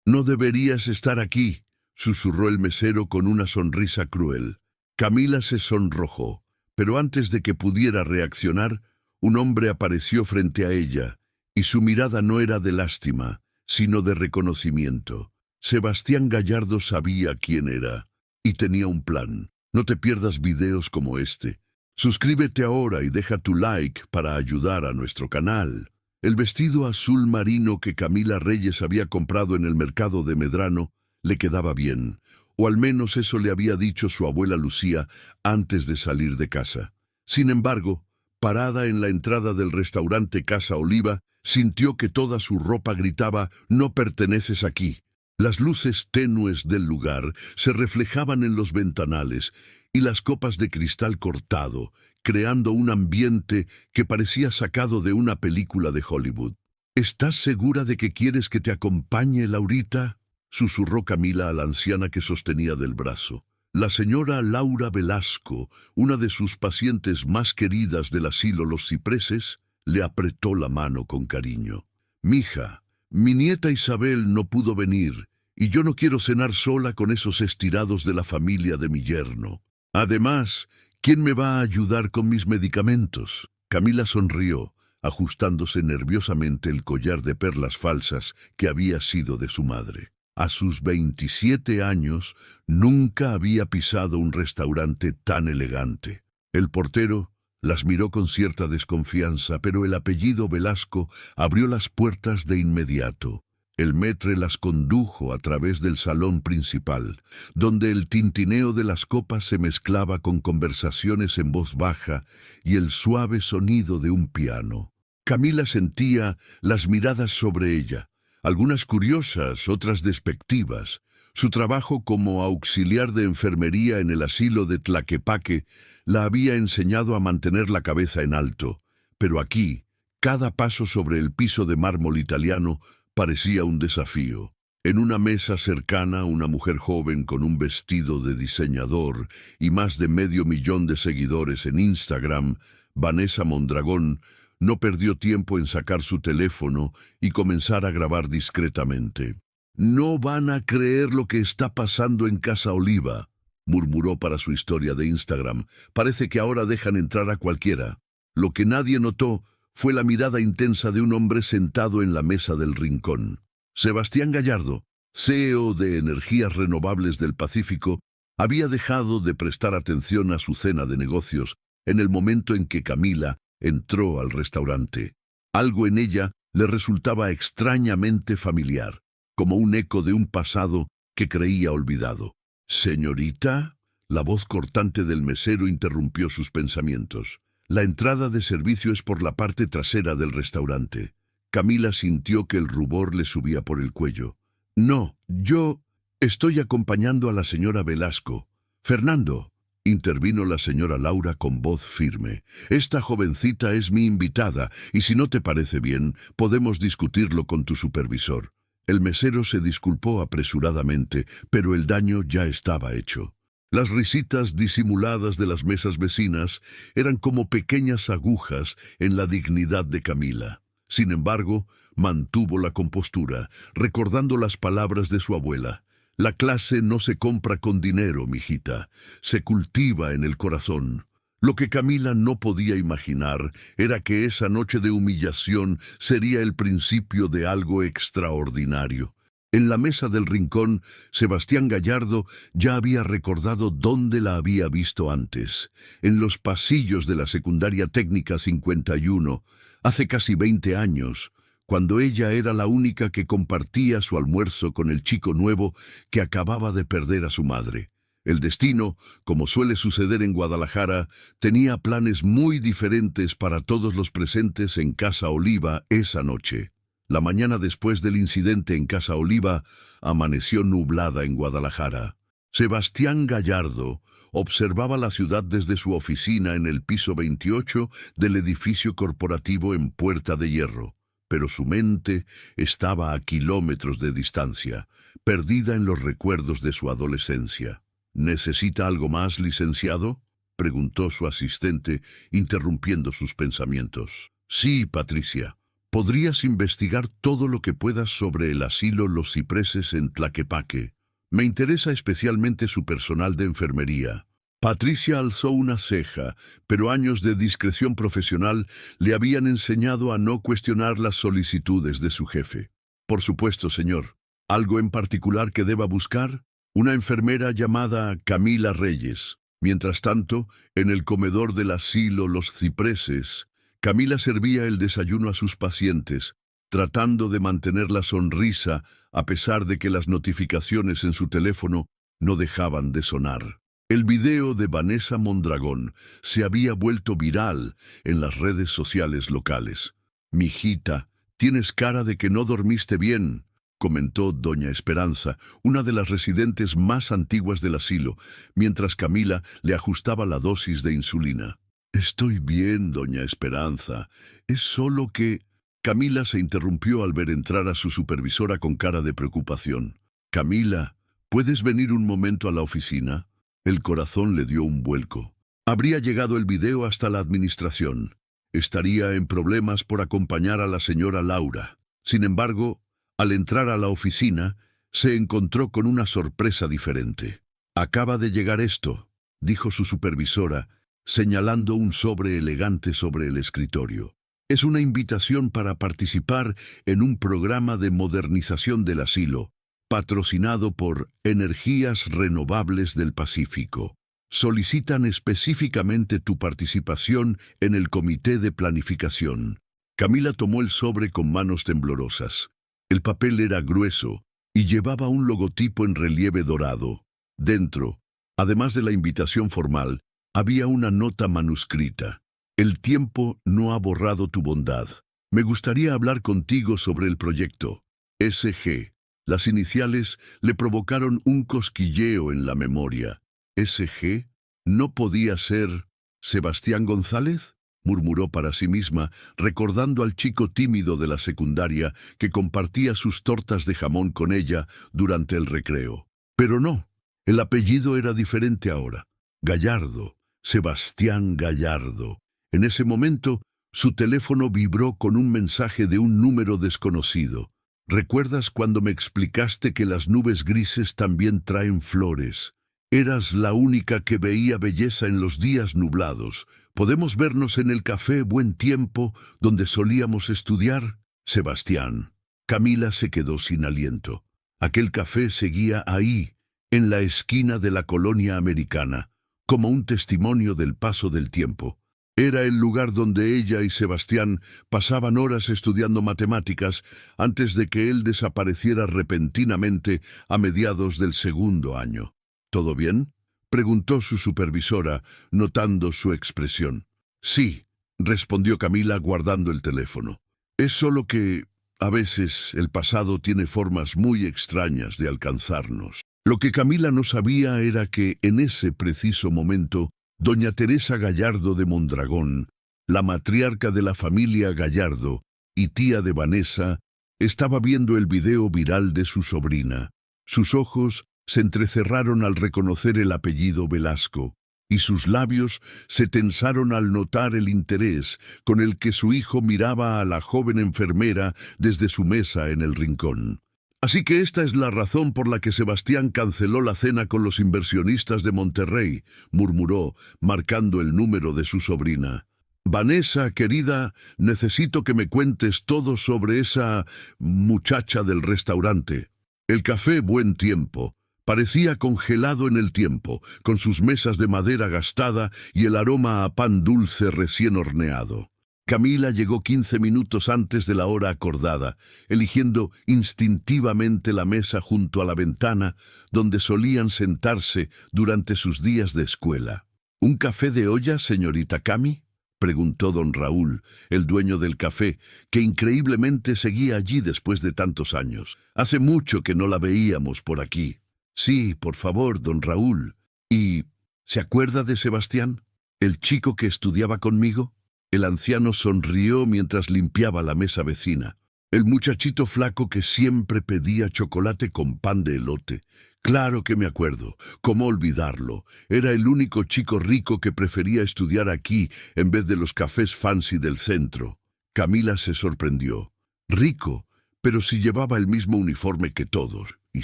No deberías estar aquí, susurró el mesero con una sonrisa cruel. Camila se sonrojó, pero antes de que pudiera reaccionar, un hombre apareció frente a ella, y su mirada no era de lástima, sino de reconocimiento. Sebastián Gallardo sabía quién era, y tenía un plan. No te pierdas videos como este. Suscríbete ahora y deja tu like para ayudar a nuestro canal. El vestido azul marino que Camila Reyes había comprado en el mercado de Medrano le quedaba bien, o al menos eso le había dicho su abuela Lucía antes de salir de casa. Sin embargo, parada en la entrada del restaurante Casa Oliva, sintió que toda su ropa gritaba: «No perteneces aquí». Las luces tenues del lugar se reflejaban en los ventanales y las copas de cristal cortado, creando un ambiente que parecía sacado de una película de Hollywood. «¿Estás segura de que quieres que te acompañe, Laurita?», susurró Camila a la anciana que sostenía del brazo. La señora Laura Velasco, una de sus pacientes más queridas del asilo Los Cipreses, le apretó la mano con cariño. «Mija, mi nieta Isabel no pudo venir, y yo no quiero cenar sola con esos estirados de la familia de mi yerno. Además, ¿quién me va a ayudar con mis medicamentos?». Camila sonrió, ajustándose nerviosamente el collar de perlas falsas que había sido de su madre. A sus 27 años, nunca había pisado un restaurante tan elegante. El portero las miró con cierta desconfianza, pero el apellido Velasco abrió las puertas de inmediato. El maître las condujo a través del salón principal, donde el tintineo de las copas se mezclaba con conversaciones en voz baja y el suave sonido de un piano. Camila sentía las miradas sobre ella, algunas curiosas, otras despectivas. Su trabajo como auxiliar de enfermería en el asilo de Tlaquepaque la había enseñado a mantener la cabeza en alto, pero aquí, cada paso sobre el piso de mármol italiano parecía un desafío. En una mesa cercana, una mujer joven con un vestido de diseñador y más de 500,000 de seguidores en Instagram, Vanessa Mondragón, no perdió tiempo en sacar su teléfono y comenzar a grabar discretamente. «No van a creer lo que está pasando en Casa Oliva», murmuró para su historia de Instagram. «Parece que ahora dejan entrar a cualquiera». Lo que nadie notó fue la mirada intensa de un hombre sentado en la mesa del rincón. Sebastián Gallardo, CEO de Energías Renovables del Pacífico, había dejado de prestar atención a su cena de negocios en el momento en que Camila entró al restaurante. Algo en ella le resultaba extrañamente familiar, como un eco de un pasado que creía olvidado. «Señorita», la voz cortante del mesero interrumpió sus pensamientos. «La entrada de servicio es por la parte trasera del restaurante». Camila sintió que el rubor le subía por el cuello. «No, yo estoy acompañando a la señora Velasco». «Fernando», intervino la señora Laura con voz firme, «esta jovencita es mi invitada, y si no te parece bien, podemos discutirlo con tu supervisor». El mesero se disculpó apresuradamente, pero el daño ya estaba hecho. Las risitas disimuladas de las mesas vecinas eran como pequeñas agujas en la dignidad de Camila. Sin embargo, mantuvo la compostura, recordando las palabras de su abuela. «La clase no se compra con dinero, mijita, se cultiva en el corazón». Lo que Camila no podía imaginar era que esa noche de humillación sería el principio de algo extraordinario. En la mesa del rincón, Sebastián Gallardo ya había recordado dónde la había visto antes, en los pasillos de la Secundaria Técnica 51, hace casi 20 años, cuando ella era la única que compartía su almuerzo con el chico nuevo que acababa de perder a su madre. El destino, como suele suceder en Guadalajara, tenía planes muy diferentes para todos los presentes en Casa Oliva esa noche. La mañana después del incidente en Casa Oliva, amaneció nublada en Guadalajara. Sebastián Gallardo observaba la ciudad desde su oficina en el piso 28 del edificio corporativo en Puerta de Hierro, pero su mente estaba a kilómetros de distancia, perdida en los recuerdos de su adolescencia. «¿Necesita algo más, licenciado?», preguntó su asistente, interrumpiendo sus pensamientos. «Sí, Patricia. Podrías investigar todo lo que puedas sobre el asilo Los Cipreses en Tlaquepaque. Me interesa especialmente su personal de enfermería. Patricia alzó una ceja, pero años de discreción profesional le habían enseñado a no cuestionar las solicitudes de su jefe. Por supuesto, señor. ¿Algo en particular que deba buscar? Una enfermera llamada Camila Reyes. Mientras tanto, en el comedor del asilo Los Cipreses, Camila servía el desayuno a sus pacientes, tratando de mantener la sonrisa a pesar de que las notificaciones en su teléfono no dejaban de sonar. El video de Vanessa Mondragón se había vuelto viral en las redes sociales locales. «Mijita, tienes cara de que no dormiste bien», comentó doña Esperanza, una de las residentes más antiguas del asilo, mientras Camila le ajustaba la dosis de insulina. «Estoy bien, doña Esperanza. Es solo que...» Camila se interrumpió al ver entrar a su supervisora con cara de preocupación. «Camila, ¿puedes venir un momento a la oficina?» El corazón le dio un vuelco. Habría llegado el video hasta la administración. Estaría en problemas por acompañar a la señora Laura. Sin embargo, al entrar a la oficina, se encontró con una sorpresa diferente. «Acaba de llegar esto», dijo su supervisora, señalando un sobre elegante sobre el escritorio. «Es una invitación para participar en un programa de modernización del asilo, patrocinado por Energías Renovables del Pacífico. Solicitan específicamente tu participación en el comité de planificación». Camila tomó el sobre con manos temblorosas. El papel era grueso y llevaba un logotipo en relieve dorado. Dentro, además de la invitación formal, había una nota manuscrita. «El tiempo no ha borrado tu bondad. Me gustaría hablar contigo sobre el proyecto. SG». Las iniciales le provocaron un cosquilleo en la memoria. «¿SG? ¿No podía ser Sebastián González?», murmuró para sí misma, recordando al chico tímido de la secundaria que compartía sus tortas de jamón con ella durante el recreo. Pero no, el apellido era diferente ahora. Gallardo, Sebastián Gallardo. En ese momento, su teléfono vibró con un mensaje de un número desconocido. «¿Recuerdas cuando me explicaste que las nubes grises también traen flores? Eras la única que veía belleza en los días nublados. ¿Podemos vernos en el café Buen Tiempo, donde solíamos estudiar? Sebastián». Camila se quedó sin aliento. Aquel café seguía ahí, en la esquina de la colonia americana, como un testimonio del paso del tiempo. Era el lugar donde ella y Sebastián pasaban horas estudiando matemáticas antes de que él desapareciera repentinamente a mediados del segundo año. «¿Todo bien?», preguntó su supervisora, notando su expresión. «Sí», respondió Camila guardando el teléfono. «Es solo que, a veces, el pasado tiene formas muy extrañas de alcanzarnos». Lo que Camila no sabía era que, en ese preciso momento, doña Teresa Gallardo de Mondragón, la matriarca de la familia Gallardo y tía de Vanessa, estaba viendo el video viral de su sobrina. Sus ojos se entrecerraron al reconocer el apellido Velasco, y sus labios se tensaron al notar el interés con el que su hijo miraba a la joven enfermera desde su mesa en el rincón. «Así que esta es la razón por la que Sebastián canceló la cena con los inversionistas de Monterrey», murmuró, marcando el número de su sobrina. «Vanessa, querida, necesito que me cuentes todo sobre esa muchacha del restaurante». El café Buen Tiempo parecía congelado en el tiempo, con sus mesas de madera gastada y el aroma a pan dulce recién horneado. Camila llegó 15 minutos antes de la hora acordada, eligiendo instintivamente la mesa junto a la ventana donde solían sentarse durante sus días de escuela. «¿Un café de olla, señorita Cami?», preguntó don Raúl, el dueño del café, que increíblemente seguía allí después de tantos años. «Hace mucho que no la veíamos por aquí». «Sí, por favor, don Raúl. ¿Y se acuerda de Sebastián, el chico que estudiaba conmigo?». El anciano sonrió mientras limpiaba la mesa vecina. «El muchachito flaco que siempre pedía chocolate con pan de elote. Claro que me acuerdo. ¿Cómo olvidarlo? Era el único chico rico que prefería estudiar aquí en vez de los cafés fancy del centro». Camila se sorprendió. Rico, pero si llevaba el mismo uniforme que todos, y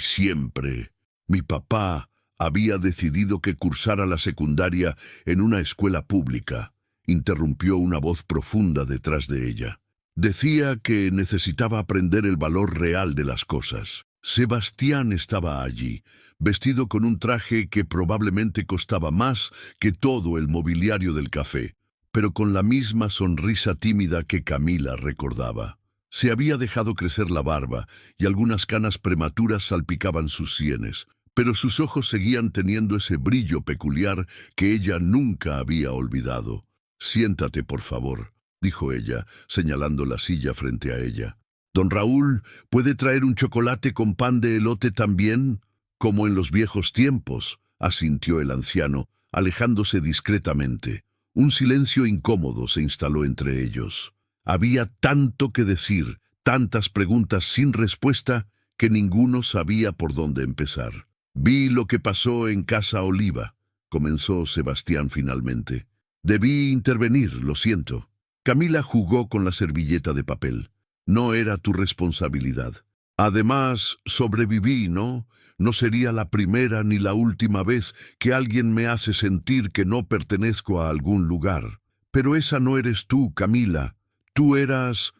siempre. Mi papá había decidido que cursara la secundaria en una escuela pública, interrumpió una voz profunda detrás de ella. Decía que necesitaba aprender el valor real de las cosas. Sebastián estaba allí, vestido con un traje que probablemente costaba más que todo el mobiliario del café, pero con la misma sonrisa tímida que Camila recordaba. Se había dejado crecer la barba y algunas canas prematuras salpicaban sus sienes, pero sus ojos seguían teniendo ese brillo peculiar que ella nunca había olvidado. «Siéntate, por favor», dijo ella, señalando la silla frente a ella. «Don Raúl, ¿puede traer un chocolate con pan de elote también?» «Como en los viejos tiempos», asintió el anciano, alejándose discretamente. Un silencio incómodo se instaló entre ellos. Había tanto que decir, tantas preguntas sin respuesta, que ninguno sabía por dónde empezar. «Vi lo que pasó en Casa Oliva», comenzó Sebastián finalmente. «Debí intervenir, lo siento». Camila jugó con la servilleta de papel. «No era tu responsabilidad. Además, sobreviví, ¿no? No sería la primera ni la última vez que alguien me hace sentir que no pertenezco a algún lugar. Pero esa no eres tú, Camila. Tú eres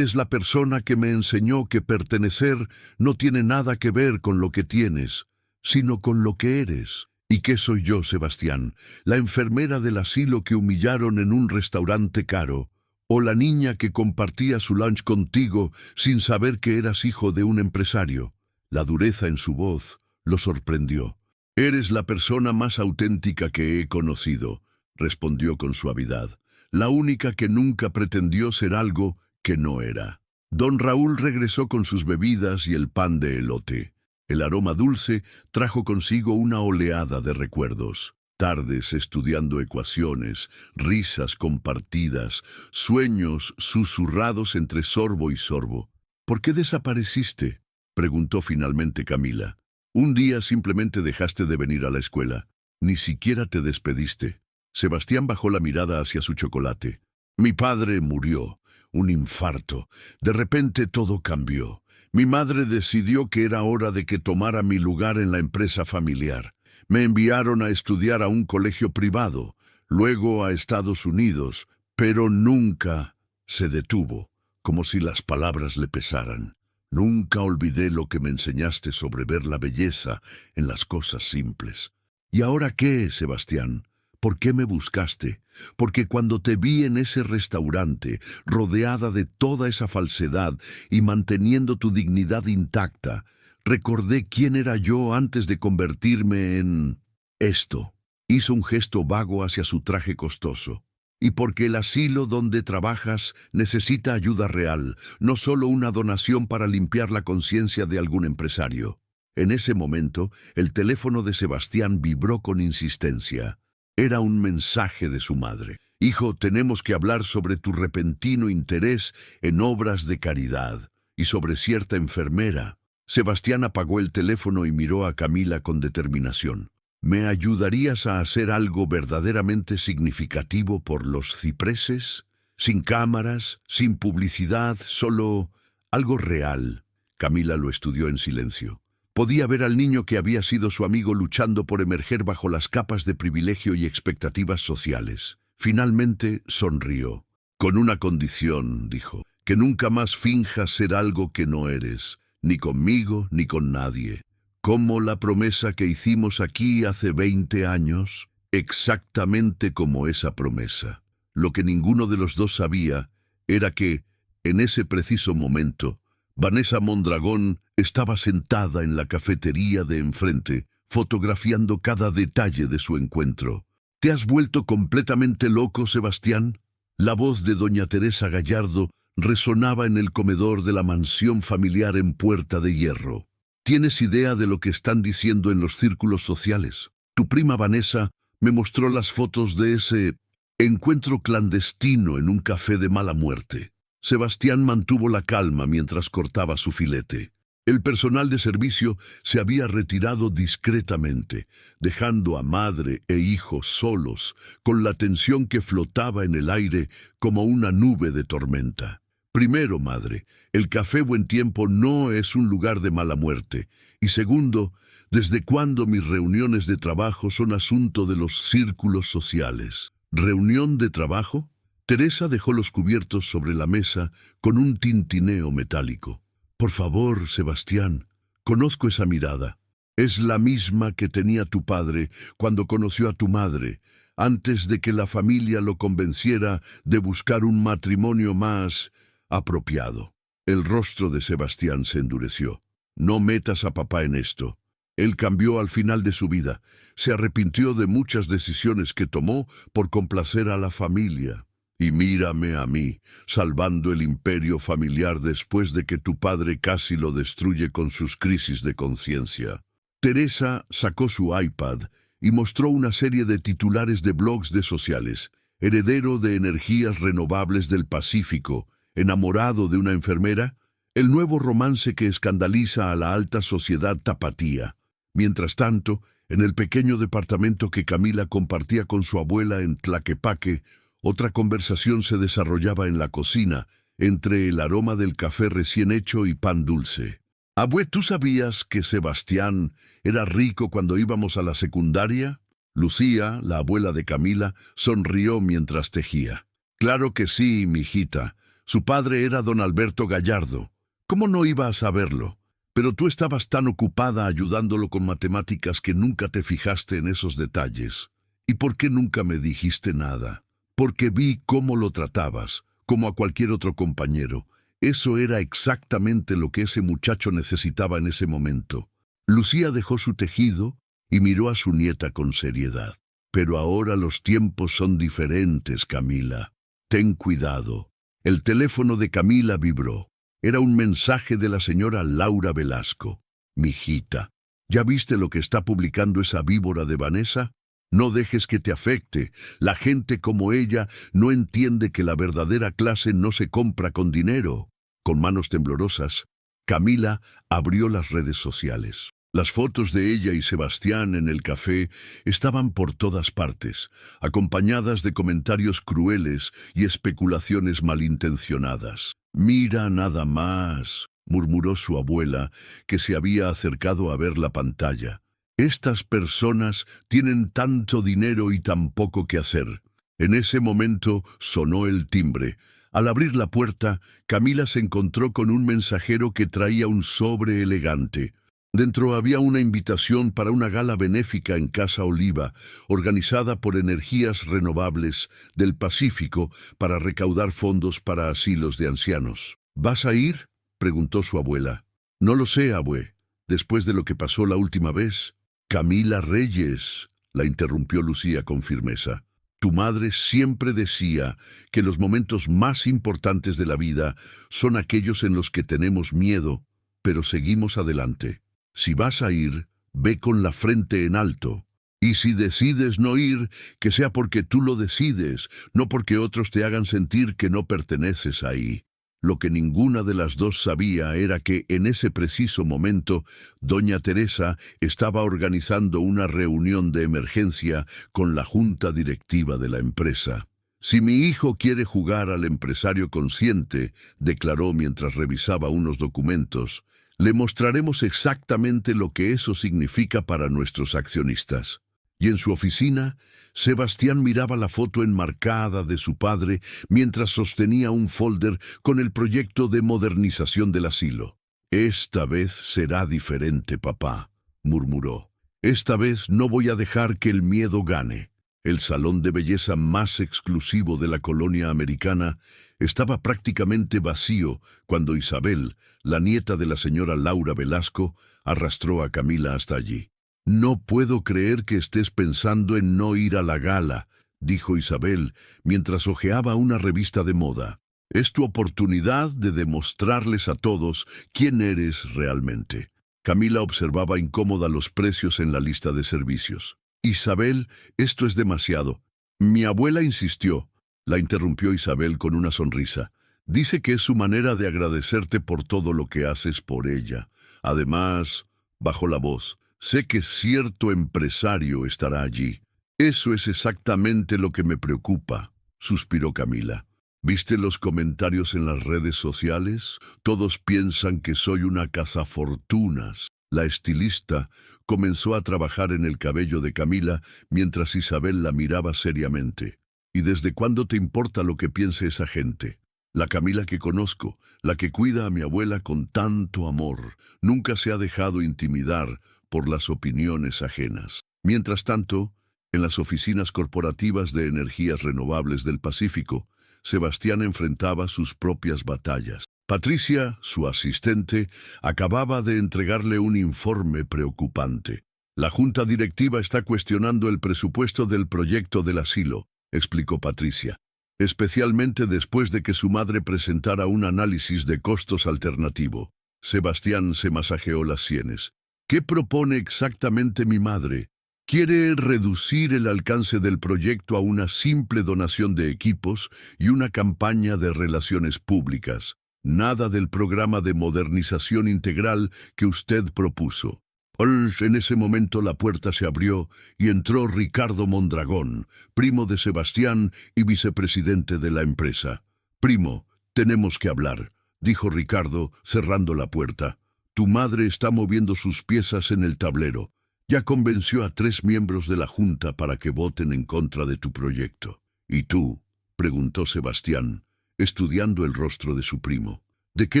la persona que me enseñó que pertenecer no tiene nada que ver con lo que tienes, sino con lo que eres». «¿Y qué soy yo, Sebastián? ¿La enfermera del asilo que humillaron en un restaurante caro? ¿O la niña que compartía su lunch contigo sin saber que eras hijo de un empresario?» La dureza en su voz lo sorprendió. «Eres la persona más auténtica que he conocido», respondió con suavidad. «La única que nunca pretendió ser algo que no era». Don Raúl regresó con sus bebidas y el pan de elote. El aroma dulce trajo consigo una oleada de recuerdos. Tardes estudiando ecuaciones, risas compartidas, sueños susurrados entre sorbo y sorbo. «¿Por qué desapareciste?», preguntó finalmente Camila. «Un día simplemente dejaste de venir a la escuela. Ni siquiera te despediste». Sebastián bajó la mirada hacia su chocolate. «Mi padre murió. Un infarto. De repente todo cambió. Mi madre decidió que era hora de que tomara mi lugar en la empresa familiar. Me enviaron a estudiar a un colegio privado, luego a Estados Unidos, pero nunca se detuvo, como si las palabras le pesaran. Nunca olvidé lo que me enseñaste sobre ver la belleza en las cosas simples. ¿Y ahora qué, Sebastián? ¿Por qué me buscaste? Porque cuando te vi en ese restaurante, rodeada de toda esa falsedad y manteniendo tu dignidad intacta, recordé quién era yo antes de convertirme en esto». Hizo un gesto vago hacia su traje costoso. «Y porque el asilo donde trabajas necesita ayuda real, no solo una donación para limpiar la conciencia de algún empresario». En ese momento, el teléfono de Sebastián vibró con insistencia. Era un mensaje de su madre. «Hijo, tenemos que hablar sobre tu repentino interés en obras de caridad y sobre cierta enfermera». Sebastián apagó el teléfono y miró a Camila con determinación. «¿Me ayudarías a hacer algo verdaderamente significativo por los cipreses? Sin cámaras, sin publicidad, solo algo real». Camila lo estudió en silencio. Podía ver al niño que había sido su amigo luchando por emerger bajo las capas de privilegio y expectativas sociales. Finalmente sonrió. «Con una condición», dijo, «que nunca más finjas ser algo que no eres, ni conmigo ni con nadie. Como la promesa que hicimos aquí hace 20 años, exactamente como esa promesa». Lo que ninguno de los dos sabía era que, en ese preciso momento, Vanessa Mondragón estaba sentada en la cafetería de enfrente, fotografiando cada detalle de su encuentro. «¿Te has vuelto completamente loco, Sebastián?». La voz de doña Teresa Gallardo resonaba en el comedor de la mansión familiar en Puerta de Hierro. «¿Tienes idea de lo que están diciendo en los círculos sociales? Tu prima Vanessa me mostró las fotos de ese encuentro clandestino en un café de mala muerte». Sebastián mantuvo la calma mientras cortaba su filete. El personal de servicio se había retirado discretamente, dejando a madre e hijo solos, con la tensión que flotaba en el aire como una nube de tormenta. Primero, madre, el Café Buen Tiempo no es un lugar de mala muerte. Y segundo, ¿desde cuándo mis reuniones de trabajo son asunto de los círculos sociales? ¿Reunión de trabajo? Teresa dejó los cubiertos sobre la mesa con un tintineo metálico. Por favor, Sebastián, conozco esa mirada. Es la misma que tenía tu padre cuando conoció a tu madre, antes de que la familia lo convenciera de buscar un matrimonio más apropiado. El rostro de Sebastián se endureció. No metas a papá en esto. Él cambió al final de su vida. Se arrepintió de muchas decisiones que tomó por complacer a la familia. Y mírame a mí, salvando el imperio familiar después de que tu padre casi lo destruye con sus crisis de conciencia. Teresa sacó su iPad y mostró una serie de titulares de blogs de sociales. Heredero de energías renovables del Pacífico, enamorado de una enfermera, el nuevo romance que escandaliza a la alta sociedad tapatía. Mientras tanto, en el pequeño departamento que Camila compartía con su abuela en Tlaquepaque, otra conversación se desarrollaba en la cocina, entre el aroma del café recién hecho y pan dulce. Abue, ¿tú sabías que Sebastián era rico cuando íbamos a la secundaria? Lucía, la abuela de Camila, sonrió mientras tejía. Claro que sí, mijita. Su padre era don Alberto Gallardo. ¿Cómo no iba a saberlo? Pero tú estabas tan ocupada ayudándolo con matemáticas que nunca te fijaste en esos detalles. ¿Y por qué nunca me dijiste nada? Porque vi cómo lo tratabas, como a cualquier otro compañero. Eso era exactamente lo que ese muchacho necesitaba en ese momento. Lucía dejó su tejido y miró a su nieta con seriedad. Pero ahora los tiempos son diferentes, Camila. Ten cuidado. El teléfono de Camila vibró. Era un mensaje de la señora Laura Velasco. Mijita, ¿ya viste lo que está publicando esa víbora de Vanessa? No dejes que te afecte. La gente como ella no entiende que la verdadera clase no se compra con dinero. Con manos temblorosas, Camila abrió las redes sociales. Las fotos de ella y Sebastián en el café estaban por todas partes, acompañadas de comentarios crueles y especulaciones malintencionadas. «Mira nada más», murmuró su abuela, que se había acercado a ver la pantalla. «Estas personas tienen tanto dinero y tan poco que hacer». En ese momento sonó el timbre. Al abrir la puerta, Camila se encontró con un mensajero que traía un sobre elegante. Dentro había una invitación para una gala benéfica en Casa Oliva, organizada por Energías Renovables del Pacífico para recaudar fondos para asilos de ancianos. «¿Vas a ir?», preguntó su abuela. «No lo sé, abue. Después de lo que pasó la última vez». «Camila Reyes», la interrumpió Lucía con firmeza. «Tu madre siempre decía que los momentos más importantes de la vida son aquellos en los que tenemos miedo, pero seguimos adelante. Si vas a ir, ve con la frente en alto. Y si decides no ir, que sea porque tú lo decides, no porque otros te hagan sentir que no perteneces ahí». Lo que ninguna de las dos sabía era que en ese preciso momento doña Teresa estaba organizando una reunión de emergencia con la junta directiva de la empresa. «Si mi hijo quiere jugar al empresario consciente», declaró mientras revisaba unos documentos, «le mostraremos exactamente lo que eso significa para nuestros accionistas». Y en su oficina, Sebastián miraba la foto enmarcada de su padre mientras sostenía un folder con el proyecto de modernización del asilo. «Esta vez será diferente, papá», murmuró. «Esta vez no voy a dejar que el miedo gane». El salón de belleza más exclusivo de la colonia americana estaba prácticamente vacío cuando Isabel, la nieta de la señora Laura Velasco, arrastró a Camila hasta allí. «No puedo creer que estés pensando en no ir a la gala», dijo Isabel mientras hojeaba una revista de moda. «Es tu oportunidad de demostrarles a todos quién eres realmente». Camila observaba incómoda los precios en la lista de servicios. «Isabel, esto es demasiado». «Mi abuela insistió», la interrumpió Isabel con una sonrisa. «Dice que es su manera de agradecerte por todo lo que haces por ella. Además, bajó la voz, sé que cierto empresario estará allí. Eso es exactamente lo que me preocupa, suspiró Camila. ¿Viste los comentarios en las redes sociales? Todos piensan que soy una cazafortunas. La estilista comenzó a trabajar en el cabello de Camila mientras Isabel la miraba seriamente. ¿Y desde cuándo te importa lo que piense esa gente? La Camila que conozco, la que cuida a mi abuela con tanto amor, nunca se ha dejado intimidar por las opiniones ajenas. Mientras tanto, en las oficinas corporativas de energías renovables del Pacífico, Sebastián enfrentaba sus propias batallas. Patricia, su asistente, acababa de entregarle un informe preocupante. La junta directiva está cuestionando el presupuesto del proyecto del asilo, explicó Patricia, especialmente después de que su madre presentara un análisis de costos alternativo. Sebastián se masajeó las sienes. ¿Qué propone exactamente mi madre? Quiere reducir el alcance del proyecto a una simple donación de equipos y una campaña de relaciones públicas. Nada del programa de modernización integral que usted propuso. En ese momento la puerta se abrió y entró Ricardo Mondragón, primo de Sebastián y vicepresidente de la empresa. «Primo, tenemos que hablar», dijo Ricardo, cerrando la puerta. «Tu madre está moviendo sus piezas en el tablero. Ya convenció a 3 miembros de la junta para que voten en contra de tu proyecto». «¿Y tú?», preguntó Sebastián, estudiando el rostro de su primo. «¿De qué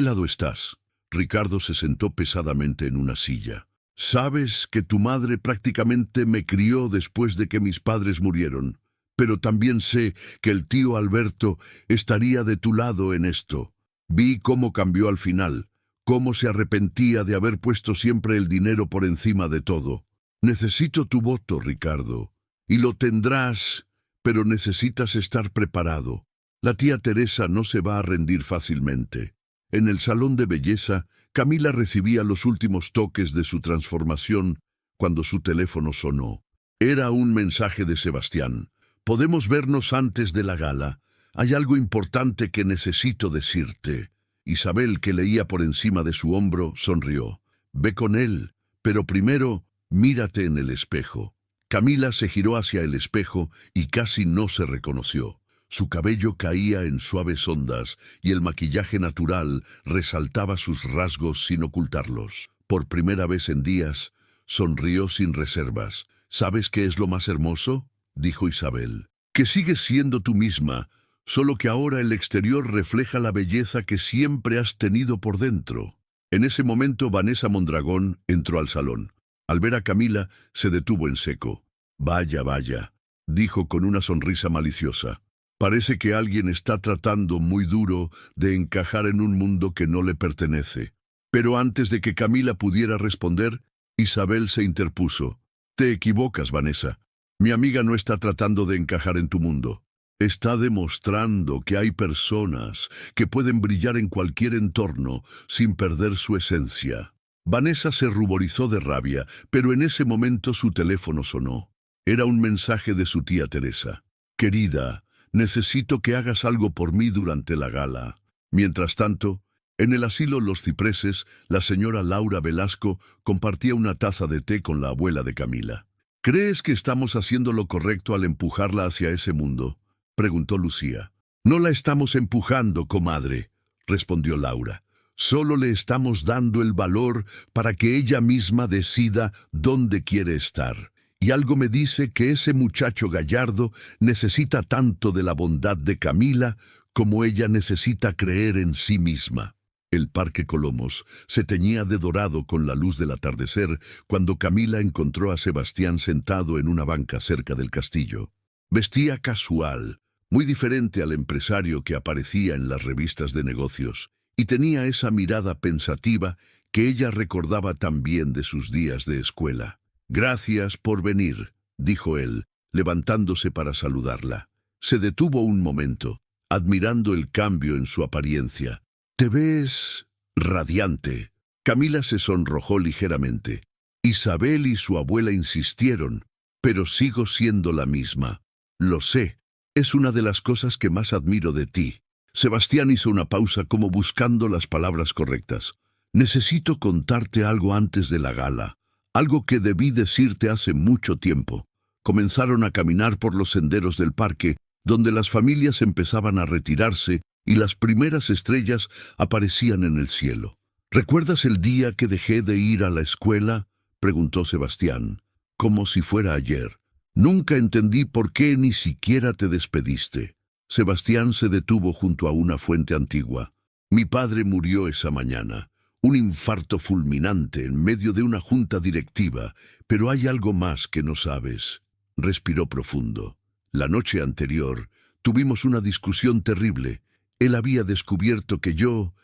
lado estás?». Ricardo se sentó pesadamente en una silla. «Sabes que tu madre prácticamente me crió después de que mis padres murieron, pero también sé que el tío Alberto estaría de tu lado en esto. Vi cómo cambió al final, cómo se arrepentía de haber puesto siempre el dinero por encima de todo. Necesito tu voto, Ricardo, y lo tendrás, pero necesitas estar preparado. La tía Teresa no se va a rendir fácilmente». En el salón de belleza, Camila recibía los últimos toques de su transformación cuando su teléfono sonó. Era un mensaje de Sebastián. «Podemos vernos antes de la gala. Hay algo importante que necesito decirte». Isabel, que leía por encima de su hombro, sonrió. «Ve con él, pero primero mírate en el espejo». Camila se giró hacia el espejo y casi no se reconoció. Su cabello caía en suaves ondas y el maquillaje natural resaltaba sus rasgos sin ocultarlos. Por primera vez en días, sonrió sin reservas. «¿Sabes qué es lo más hermoso?», dijo Isabel. «Que sigues siendo tú misma, solo que ahora el exterior refleja la belleza que siempre has tenido por dentro». En ese momento Vanessa Mondragón entró al salón. Al ver a Camila, se detuvo en seco. «Vaya, vaya», dijo con una sonrisa maliciosa. «Parece que alguien está tratando muy duro de encajar en un mundo que no le pertenece». Pero antes de que Camila pudiera responder, Isabel se interpuso. «Te equivocas, Vanessa. Mi amiga no está tratando de encajar en tu mundo. Está demostrando que hay personas que pueden brillar en cualquier entorno sin perder su esencia». Vanessa se ruborizó de rabia, pero en ese momento su teléfono sonó. Era un mensaje de su tía Teresa. «Querida, necesito que hagas algo por mí durante la gala». Mientras tanto, en el asilo Los Cipreses, la señora Laura Velasco compartía una taza de té con la abuela de Camila. «¿Crees que estamos haciendo lo correcto al empujarla hacia ese mundo?», preguntó Lucía. «No la estamos empujando, comadre», respondió Laura. «Solo le estamos dando el valor para que ella misma decida dónde quiere estar. Y algo me dice que ese muchacho gallardo necesita tanto de la bondad de Camila como ella necesita creer en sí misma». El Parque Colomos se teñía de dorado con la luz del atardecer cuando Camila encontró a Sebastián sentado en una banca cerca del castillo. Vestía casual, muy diferente al empresario que aparecía en las revistas de negocios, y tenía esa mirada pensativa que ella recordaba también de sus días de escuela. «Gracias por venir», dijo él, levantándose para saludarla. Se detuvo un momento, admirando el cambio en su apariencia. «Te ves radiante». Camila se sonrojó ligeramente. Isabel y su abuela insistieron, «pero sigo siendo la misma». «Lo sé. Es una de las cosas que más admiro de ti». Sebastián hizo una pausa como buscando las palabras correctas. Necesito contarte algo antes de la gala, algo que debí decirte hace mucho tiempo. Comenzaron a caminar por los senderos del parque, donde las familias empezaban a retirarse y las primeras estrellas aparecían en el cielo. ¿Recuerdas el día que dejé de ir a la escuela?, preguntó Sebastián, como si fuera ayer. Nunca entendí por qué ni siquiera te despediste. Sebastián se detuvo junto a una fuente antigua. Mi padre murió esa mañana. Un infarto fulminante en medio de una junta directiva, pero hay algo más que no sabes. Respiró profundo. La noche anterior tuvimos una discusión terrible. Él había descubierto que yo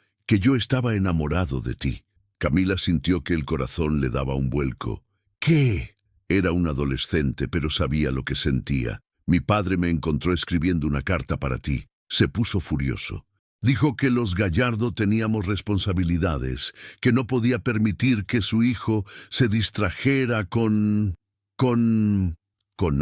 estaba enamorado de ti. Camila sintió que el corazón le daba un vuelco. ¿Qué? Era un adolescente, pero sabía lo que sentía. Mi padre me encontró escribiendo una carta para ti. Se puso furioso. Dijo que los Gallardo teníamos responsabilidades, que no podía permitir que su hijo se distrajera con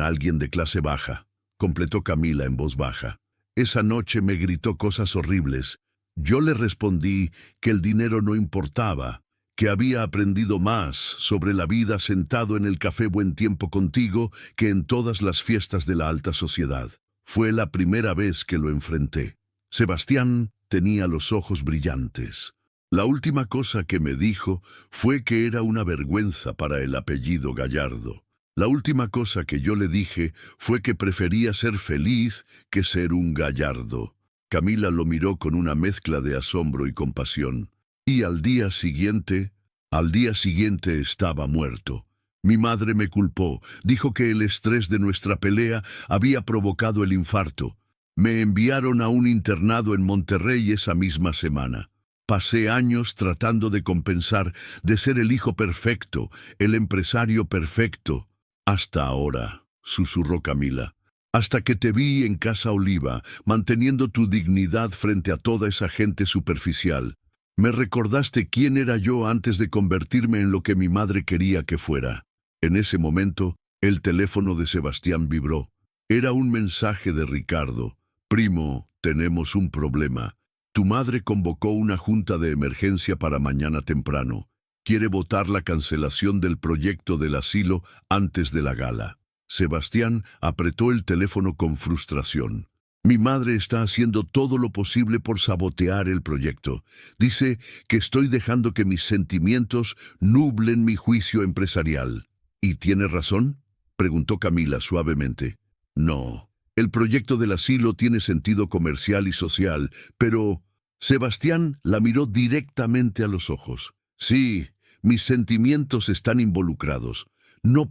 alguien de clase baja, completó Camila en voz baja. Esa noche me gritó cosas horribles. Yo le respondí que el dinero no importaba, que había aprendido más sobre la vida sentado en el café Buen Tiempo contigo que en todas las fiestas de la alta sociedad. Fue la primera vez que lo enfrenté. Sebastián tenía los ojos brillantes. La última cosa que me dijo fue que era una vergüenza para el apellido Gallardo. La última cosa que yo le dije fue que prefería ser feliz que ser un Gallardo. Camila lo miró con una mezcla de asombro y compasión. Y al día siguiente estaba muerto. Mi madre me culpó, dijo que el estrés de nuestra pelea había provocado el infarto. Me enviaron a un internado en Monterrey esa misma semana. Pasé años tratando de compensar, de ser el hijo perfecto, el empresario perfecto. Hasta ahora, susurró Camila. Hasta que te vi en Casa Oliva, manteniendo tu dignidad frente a toda esa gente superficial. Me recordaste quién era yo antes de convertirme en lo que mi madre quería que fuera. En ese momento, el teléfono de Sebastián vibró. Era un mensaje de Ricardo. Primo, tenemos un problema. Tu madre convocó una junta de emergencia para mañana temprano. Quiere votar la cancelación del proyecto del asilo antes de la gala. Sebastián apretó el teléfono con frustración. Mi madre está haciendo todo lo posible por sabotear el proyecto. Dice que estoy dejando que mis sentimientos nublen mi juicio empresarial. ¿Y tiene razón?, preguntó Camila suavemente. No. El proyecto del asilo tiene sentido comercial y social, pero Sebastián la miró directamente a los ojos. Sí, mis sentimientos están involucrados. No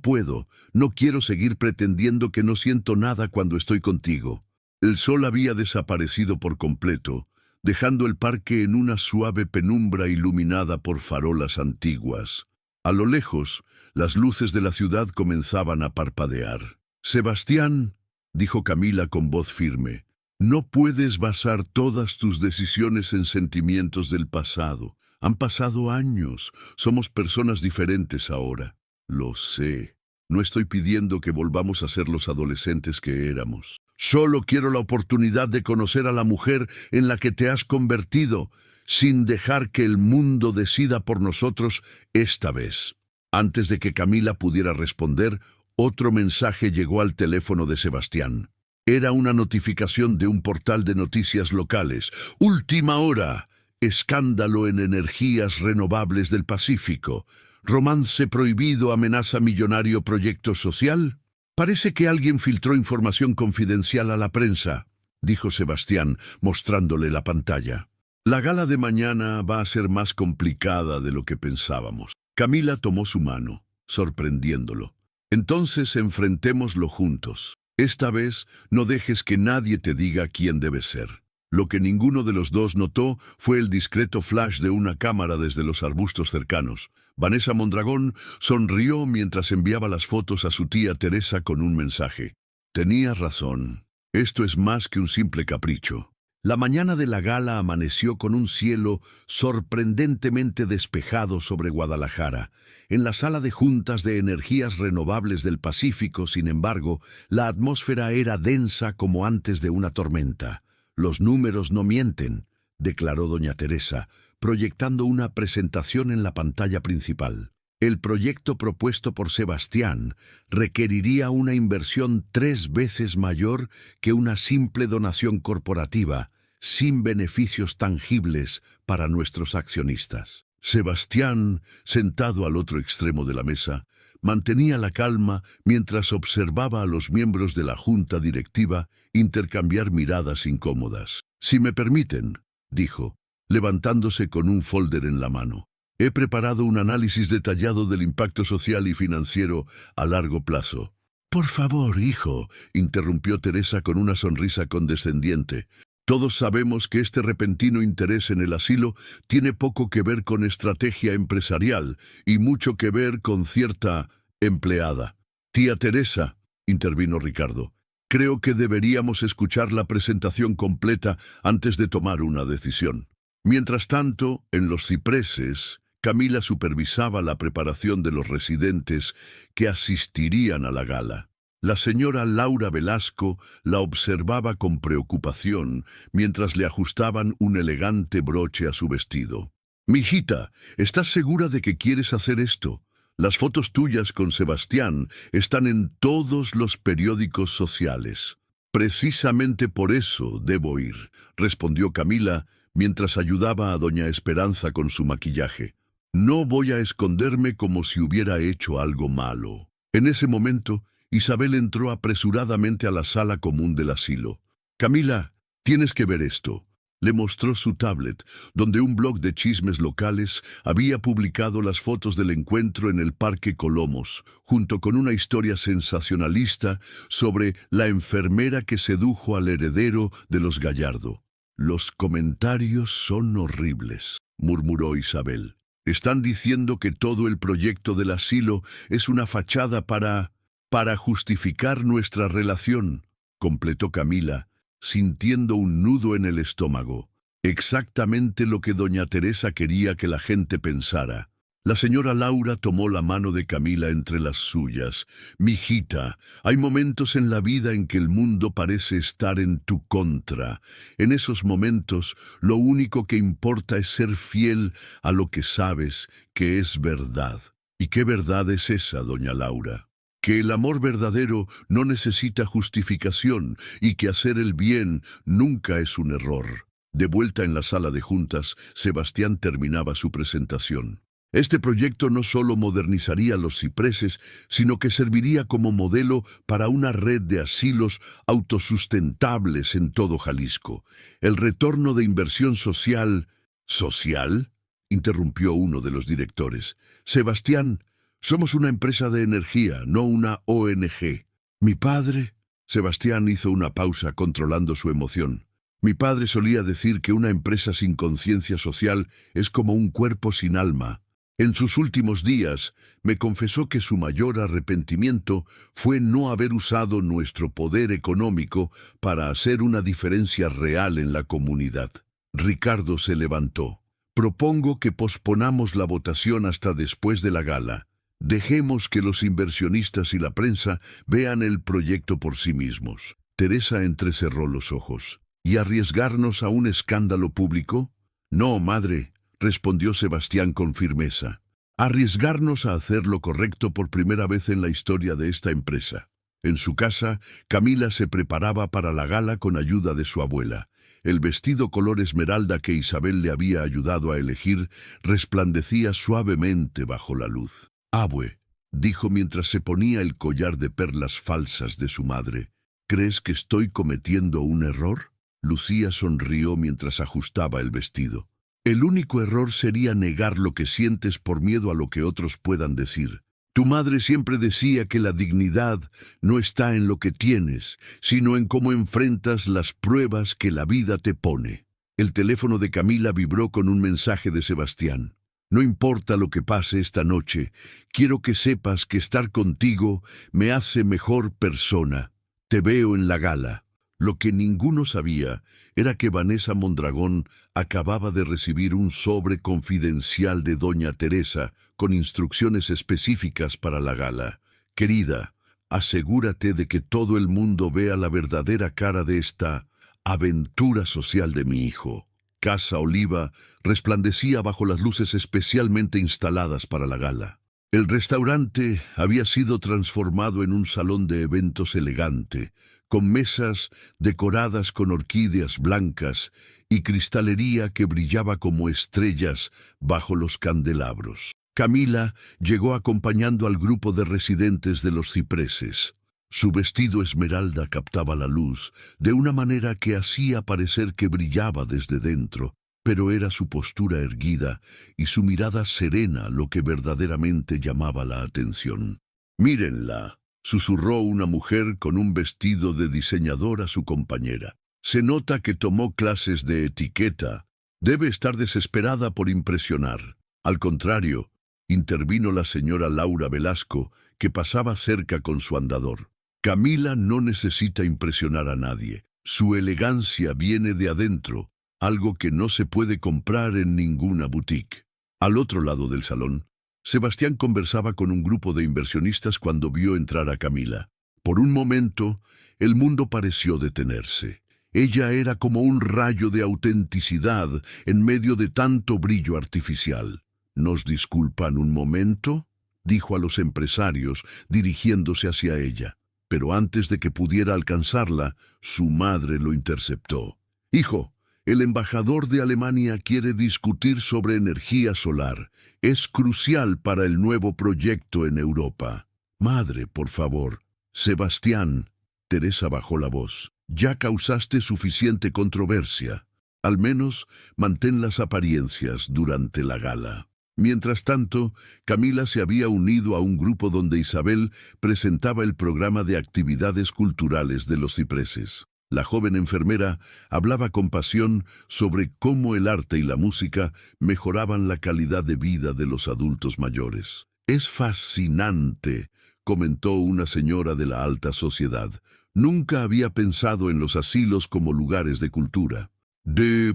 quiero seguir pretendiendo que no siento nada cuando estoy contigo. El sol había desaparecido por completo, dejando el parque en una suave penumbra iluminada por farolas antiguas. A lo lejos, las luces de la ciudad comenzaban a parpadear. Sebastián, dijo Camila con voz firme, no puedes basar todas tus decisiones en sentimientos del pasado. Han pasado años, somos personas diferentes ahora. Lo sé. No estoy pidiendo que volvamos a ser los adolescentes que éramos. Solo quiero la oportunidad de conocer a la mujer en la que te has convertido, sin dejar que el mundo decida por nosotros esta vez. Antes de que Camila pudiera responder, otro mensaje llegó al teléfono de Sebastián. Era una notificación de un portal de noticias locales. Última hora. Escándalo en energías renovables del Pacífico. Romance prohibido amenaza millonario proyecto social. Parece que alguien filtró información confidencial a la prensa, dijo Sebastián, mostrándole la pantalla. La gala de mañana va a ser más complicada de lo que pensábamos. Camila tomó su mano, sorprendiéndolo. Entonces enfrentémoslo juntos. Esta vez no dejes que nadie te diga quién debes ser. Lo que ninguno de los dos notó fue el discreto flash de una cámara desde los arbustos cercanos. Vanessa Mondragón sonrió mientras enviaba las fotos a su tía Teresa con un mensaje. Tenía razón. Esto es más que un simple capricho. La mañana de la gala amaneció con un cielo sorprendentemente despejado sobre Guadalajara. En la sala de juntas de energías renovables del Pacífico, sin embargo, la atmósfera era densa como antes de una tormenta. Los números no mienten, declaró doña Teresa, proyectando una presentación en la pantalla principal. El proyecto propuesto por Sebastián requeriría una inversión 3 veces mayor que una simple donación corporativa, sin beneficios tangibles para nuestros accionistas. Sebastián, sentado al otro extremo de la mesa, mantenía la calma mientras observaba a los miembros de la junta directiva intercambiar miradas incómodas. «Si me permiten», dijo, levantándose con un folder en la mano. «He preparado un análisis detallado del impacto social y financiero a largo plazo». «Por favor, hijo», interrumpió Teresa con una sonrisa condescendiente. «Todos sabemos que este repentino interés en el asilo tiene poco que ver con estrategia empresarial y mucho que ver con cierta empleada». «Tía Teresa», intervino Ricardo, «creo que deberíamos escuchar la presentación completa antes de tomar una decisión». Mientras tanto, en los cipreses, Camila supervisaba la preparación de los residentes que asistirían a la gala. La señora Laura Velasco la observaba con preocupación mientras le ajustaban un elegante broche a su vestido. «Mijita, ¿estás segura de que quieres hacer esto? Las fotos tuyas con Sebastián están en todos los periódicos sociales». «Precisamente por eso debo ir», respondió Camila mientras ayudaba a doña Esperanza con su maquillaje. «No voy a esconderme como si hubiera hecho algo malo». En ese momento, Isabel entró apresuradamente a la sala común del asilo. «Camila, tienes que ver esto». Le mostró su tablet, donde un blog de chismes locales había publicado las fotos del encuentro en el Parque Colomos, junto con una historia sensacionalista sobre la enfermera que sedujo al heredero de los Gallardo. «Los comentarios son horribles», murmuró Isabel. «Están diciendo que todo el proyecto del asilo es una fachada para justificar nuestra relación», completó Camila, sintiendo un nudo en el estómago. Exactamente lo que doña Teresa quería que la gente pensara. La señora Laura tomó la mano de Camila entre las suyas. «Mijita, hay momentos en la vida en que el mundo parece estar en tu contra. En esos momentos, lo único que importa es ser fiel a lo que sabes que es verdad». «¿Y qué verdad es esa, doña Laura?» «Que el amor verdadero no necesita justificación y que hacer el bien nunca es un error». De vuelta en la sala de juntas, Sebastián terminaba su presentación. Este proyecto no solo modernizaría los cipreses, sino que serviría como modelo para una red de asilos autosustentables en todo Jalisco. El retorno de inversión social... ¿Social?, interrumpió uno de los directores. «Sebastián, somos una empresa de energía, no una ONG. Mi padre...» Sebastián hizo una pausa controlando su emoción. «Mi padre solía decir que una empresa sin conciencia social es como un cuerpo sin alma. En sus últimos días me confesó que su mayor arrepentimiento fue no haber usado nuestro poder económico para hacer una diferencia real en la comunidad». Ricardo se levantó. «Propongo que posponamos la votación hasta después de la gala. Dejemos que los inversionistas y la prensa vean el proyecto por sí mismos». Teresa entrecerró los ojos. «¿Y arriesgarnos a un escándalo público?» «No, madre», respondió Sebastián con firmeza. «Arriesgarnos a hacer lo correcto por primera vez en la historia de esta empresa». En su casa, Camila se preparaba para la gala con ayuda de su abuela. El vestido color esmeralda que Isabel le había ayudado a elegir resplandecía suavemente bajo la luz. «Abue», dijo mientras se ponía el collar de perlas falsas de su madre, «¿crees que estoy cometiendo un error?» Lucía sonrió mientras ajustaba el vestido. «El único error sería negar lo que sientes por miedo a lo que otros puedan decir. Tu madre siempre decía que la dignidad no está en lo que tienes, sino en cómo enfrentas las pruebas que la vida te pone». El teléfono de Camila vibró con un mensaje de Sebastián. «No importa lo que pase esta noche, quiero que sepas que estar contigo me hace mejor persona. Te veo en la gala». Lo que ninguno sabía era que Vanessa Mondragón acababa de recibir un sobre confidencial de doña Teresa con instrucciones específicas para la gala. «Querida, asegúrate de que todo el mundo vea la verdadera cara de esta aventura social de mi hijo». Casa Oliva resplandecía bajo las luces especialmente instaladas para la gala. El restaurante había sido transformado en un salón de eventos elegante, con mesas decoradas con orquídeas blancas y cristalería que brillaba como estrellas bajo los candelabros. Camila llegó acompañando al grupo de residentes de los cipreses. Su vestido esmeralda captaba la luz de una manera que hacía parecer que brillaba desde dentro, pero era su postura erguida y su mirada serena lo que verdaderamente llamaba la atención. «Mírenla», susurró una mujer con un vestido de diseñador a su compañera. «Se nota que tomó clases de etiqueta. Debe estar desesperada por impresionar». Al contrario, intervino la señora Laura Velasco, que pasaba cerca con su andador. «Camila no necesita impresionar a nadie. Su elegancia viene de adentro, algo que no se puede comprar en ninguna boutique». Al otro lado del salón, Sebastián conversaba con un grupo de inversionistas cuando vio entrar a Camila. Por un momento, el mundo pareció detenerse. Ella era como un rayo de autenticidad en medio de tanto brillo artificial. «¿Nos disculpan un momento?», dijo a los empresarios, dirigiéndose hacia ella. Pero antes de que pudiera alcanzarla, su madre lo interceptó. «Hijo, el embajador de Alemania quiere discutir sobre energía solar. Es crucial para el nuevo proyecto en Europa». «Madre, por favor». «Sebastián», Teresa bajó la voz, «ya causaste suficiente controversia. Al menos mantén las apariencias durante la gala». Mientras tanto, Camila se había unido a un grupo donde Isabel presentaba el programa de actividades culturales de los cipreses. La joven enfermera hablaba con pasión sobre cómo el arte y la música mejoraban la calidad de vida de los adultos mayores. «Es fascinante», comentó una señora de la alta sociedad. «Nunca había pensado en los asilos como lugares de cultura».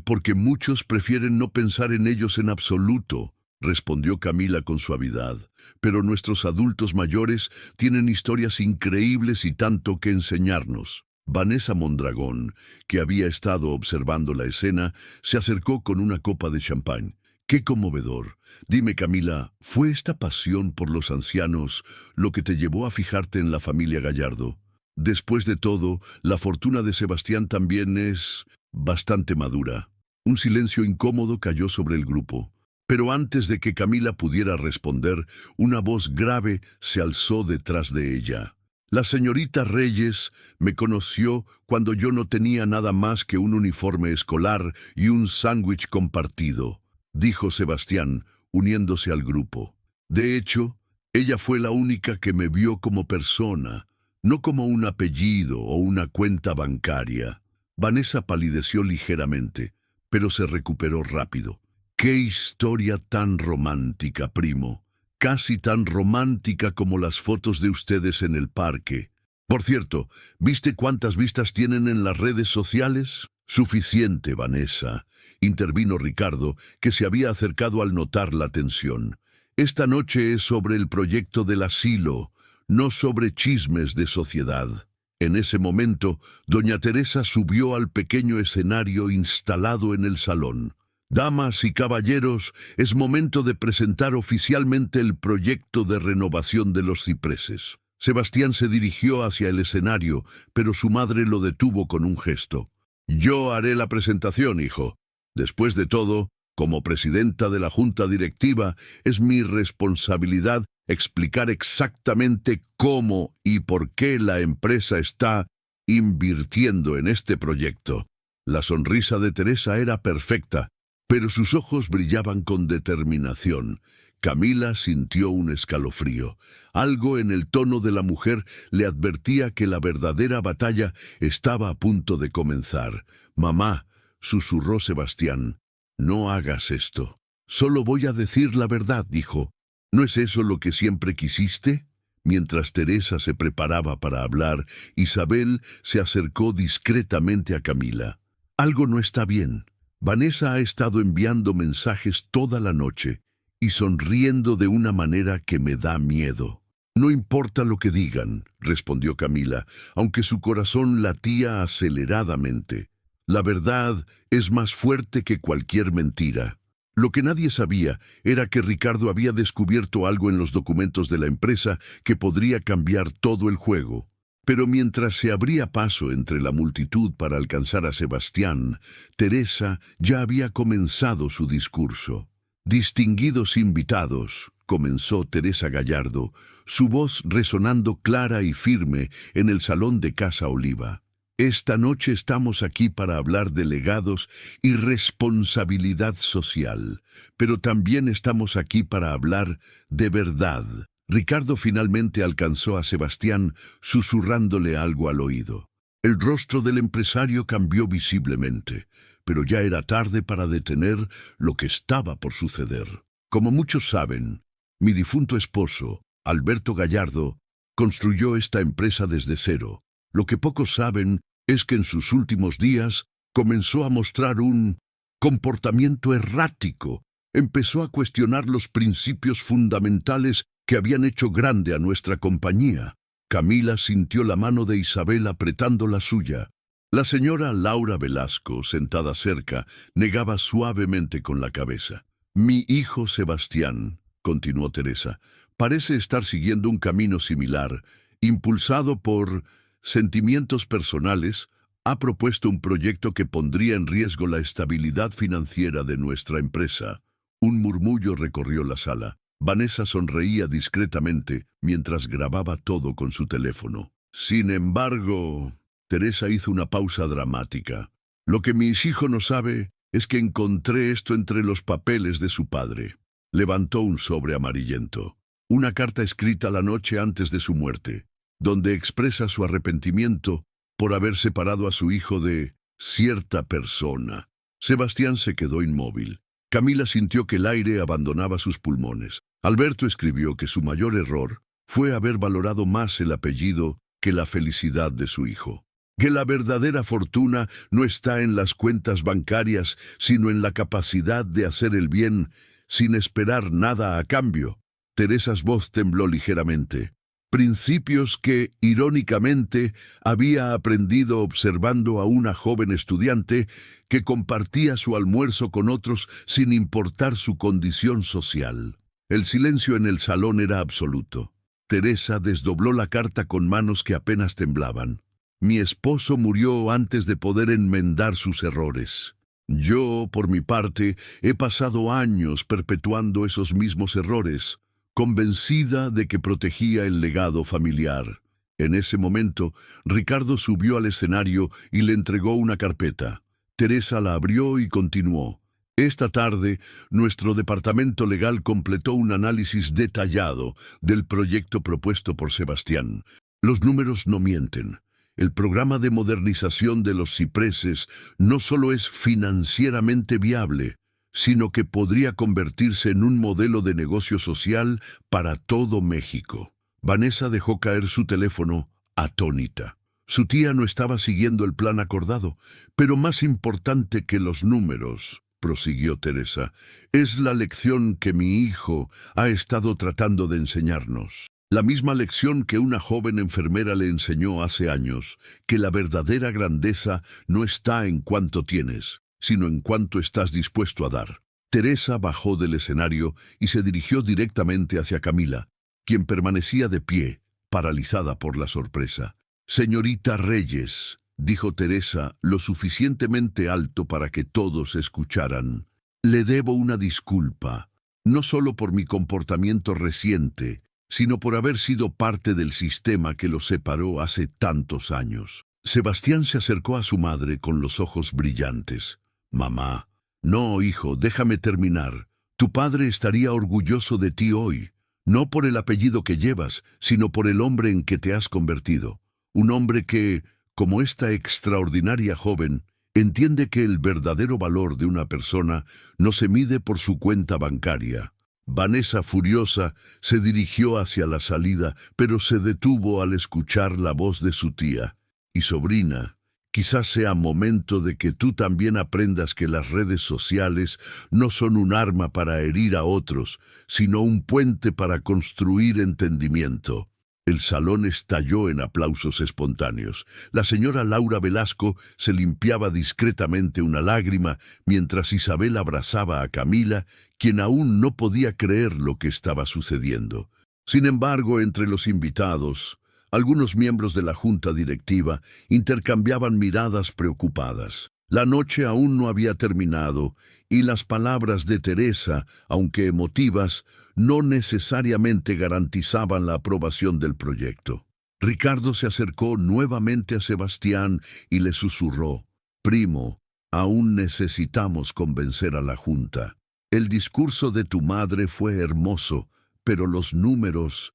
Porque muchos prefieren no pensar en ellos en absoluto», respondió Camila con suavidad. «Pero nuestros adultos mayores tienen historias increíbles y tanto que enseñarnos». Vanessa Mondragón, que había estado observando la escena, se acercó con una copa de champán. «Qué conmovedor. Dime, Camila, ¿fue esta pasión por los ancianos lo que te llevó a fijarte en la familia Gallardo? Después de todo, la fortuna de Sebastián también es bastante madura». Un silencio incómodo cayó sobre el grupo. Pero antes de que Camila pudiera responder, una voz grave se alzó detrás de ella. «La señorita Reyes me conoció cuando yo no tenía nada más que un uniforme escolar y un sándwich compartido», dijo Sebastián, uniéndose al grupo. «De hecho, ella fue la única que me vio como persona, no como un apellido o una cuenta bancaria». Vanessa palideció ligeramente, pero se recuperó rápido. «Qué historia tan romántica, primo. Casi tan romántica como las fotos de ustedes en el parque. Por cierto, ¿viste cuántas vistas tienen en las redes sociales?» «Suficiente, Vanessa», intervino Ricardo, que se había acercado al notar la tensión. «Esta noche es sobre el proyecto del asilo, no sobre chismes de sociedad». En ese momento, doña Teresa subió al pequeño escenario instalado en el salón. «Damas y caballeros, es momento de presentar oficialmente el proyecto de renovación de los cipreses». Sebastián se dirigió hacia el escenario, pero su madre lo detuvo con un gesto. «Yo haré la presentación, hijo. Después de todo, como presidenta de la junta directiva, es mi responsabilidad explicar exactamente cómo y por qué la empresa está invirtiendo en este proyecto». La sonrisa de Teresa era perfecta, pero sus ojos brillaban con determinación. Camila sintió un escalofrío. Algo en el tono de la mujer le advertía que la verdadera batalla estaba a punto de comenzar. «Mamá», susurró Sebastián, «no hagas esto». «Solo voy a decir la verdad», dijo. «¿No es eso lo que siempre quisiste?». Mientras Teresa se preparaba para hablar, Isabel se acercó discretamente a Camila. «Algo no está bien. Vanessa ha estado enviando mensajes toda la noche y sonriendo de una manera que me da miedo». «No importa lo que digan», respondió Camila, aunque su corazón latía aceleradamente. La verdad es más fuerte que cualquier mentira. Lo que nadie sabía era que Ricardo había descubierto algo en los documentos de la empresa que podría cambiar todo el juego. Pero mientras se abría paso entre la multitud para alcanzar a Sebastián, Teresa ya había comenzado su discurso. «Distinguidos invitados», comenzó Teresa Gallardo, su voz resonando clara y firme en el salón de Casa Oliva. «Esta noche estamos aquí para hablar de legados y responsabilidad social, pero también estamos aquí para hablar de verdad». Ricardo finalmente alcanzó a Sebastián susurrándole algo al oído. El rostro del empresario cambió visiblemente, pero ya era tarde para detener lo que estaba por suceder. Como muchos saben, mi difunto esposo, Alberto Gallardo, construyó esta empresa desde cero. Lo que pocos saben es que en sus últimos días comenzó a mostrar un comportamiento errático. Empezó a cuestionar los principios fundamentales que habían hecho grande a nuestra compañía. Camila sintió la mano de Isabel apretando la suya. La señora Laura Velasco, sentada cerca, negaba suavemente con la cabeza. «Mi hijo Sebastián», continuó Teresa, «parece estar siguiendo un camino similar. Impulsado por sentimientos personales, ha propuesto un proyecto que pondría en riesgo la estabilidad financiera de nuestra empresa». Un murmullo recorrió la sala. Vanessa sonreía discretamente mientras grababa todo con su teléfono. Sin embargo, Teresa hizo una pausa dramática. «Lo que mi hijo no sabe es que encontré esto entre los papeles de su padre». Levantó un sobre amarillento. Una carta escrita la noche antes de su muerte, donde expresa su arrepentimiento por haber separado a su hijo de cierta persona. Sebastián se quedó inmóvil. Camila sintió que el aire abandonaba sus pulmones. Alberto escribió que su mayor error fue haber valorado más el apellido que la felicidad de su hijo. Que la verdadera fortuna no está en las cuentas bancarias, sino en la capacidad de hacer el bien sin esperar nada a cambio. Teresa's voz tembló ligeramente. Principios que, irónicamente, había aprendido observando a una joven estudiante que compartía su almuerzo con otros sin importar su condición social. El silencio en el salón era absoluto. Teresa desdobló la carta con manos que apenas temblaban. «Mi esposo murió antes de poder enmendar sus errores. Yo, por mi parte, he pasado años perpetuando esos mismos errores, convencida de que protegía el legado familiar». En ese momento, Ricardo subió al escenario y le entregó una carpeta. Teresa la abrió y continuó. «Esta tarde, nuestro departamento legal completó un análisis detallado del proyecto propuesto por Sebastián. Los números no mienten. El programa de modernización de los cipreses no solo es financieramente viable, sino que podría convertirse en un modelo de negocio social para todo México». Vanessa dejó caer su teléfono, atónita. Su tía no estaba siguiendo el plan acordado, pero más importante que los números, prosiguió Teresa, es la lección que mi hijo ha estado tratando de enseñarnos. La misma lección que una joven enfermera le enseñó hace años, que la verdadera grandeza no está en cuánto tienes, sino en cuánto estás dispuesto a dar. Teresa bajó del escenario y se dirigió directamente hacia Camila, quien permanecía de pie, paralizada por la sorpresa. «Señorita Reyes», dijo Teresa lo suficientemente alto para que todos escucharan, «le debo una disculpa, no solo por mi comportamiento reciente, sino por haber sido parte del sistema que los separó hace tantos años». Sebastián se acercó a su madre con los ojos brillantes. «Mamá». «No, hijo, déjame terminar. Tu padre estaría orgulloso de ti hoy, no por el apellido que llevas, sino por el hombre en que te has convertido. Un hombre que, como esta extraordinaria joven, entiende que el verdadero valor de una persona no se mide por su cuenta bancaria». Vanessa, furiosa, se dirigió hacia la salida, pero se detuvo al escuchar la voz de su tía. «Y sobrina, quizás sea momento de que tú también aprendas que las redes sociales no son un arma para herir a otros, sino un puente para construir entendimiento». El salón estalló en aplausos espontáneos. La señora Laura Velasco se limpiaba discretamente una lágrima mientras Isabel abrazaba a Camila, quien aún no podía creer lo que estaba sucediendo. Sin embargo, entre los invitados, algunos miembros de la junta directiva intercambiaban miradas preocupadas. La noche aún no había terminado y las palabras de Teresa, aunque emotivas, no necesariamente garantizaban la aprobación del proyecto. Ricardo se acercó nuevamente a Sebastián y le susurró: «Primo, aún necesitamos convencer a la junta. El discurso de tu madre fue hermoso, pero los números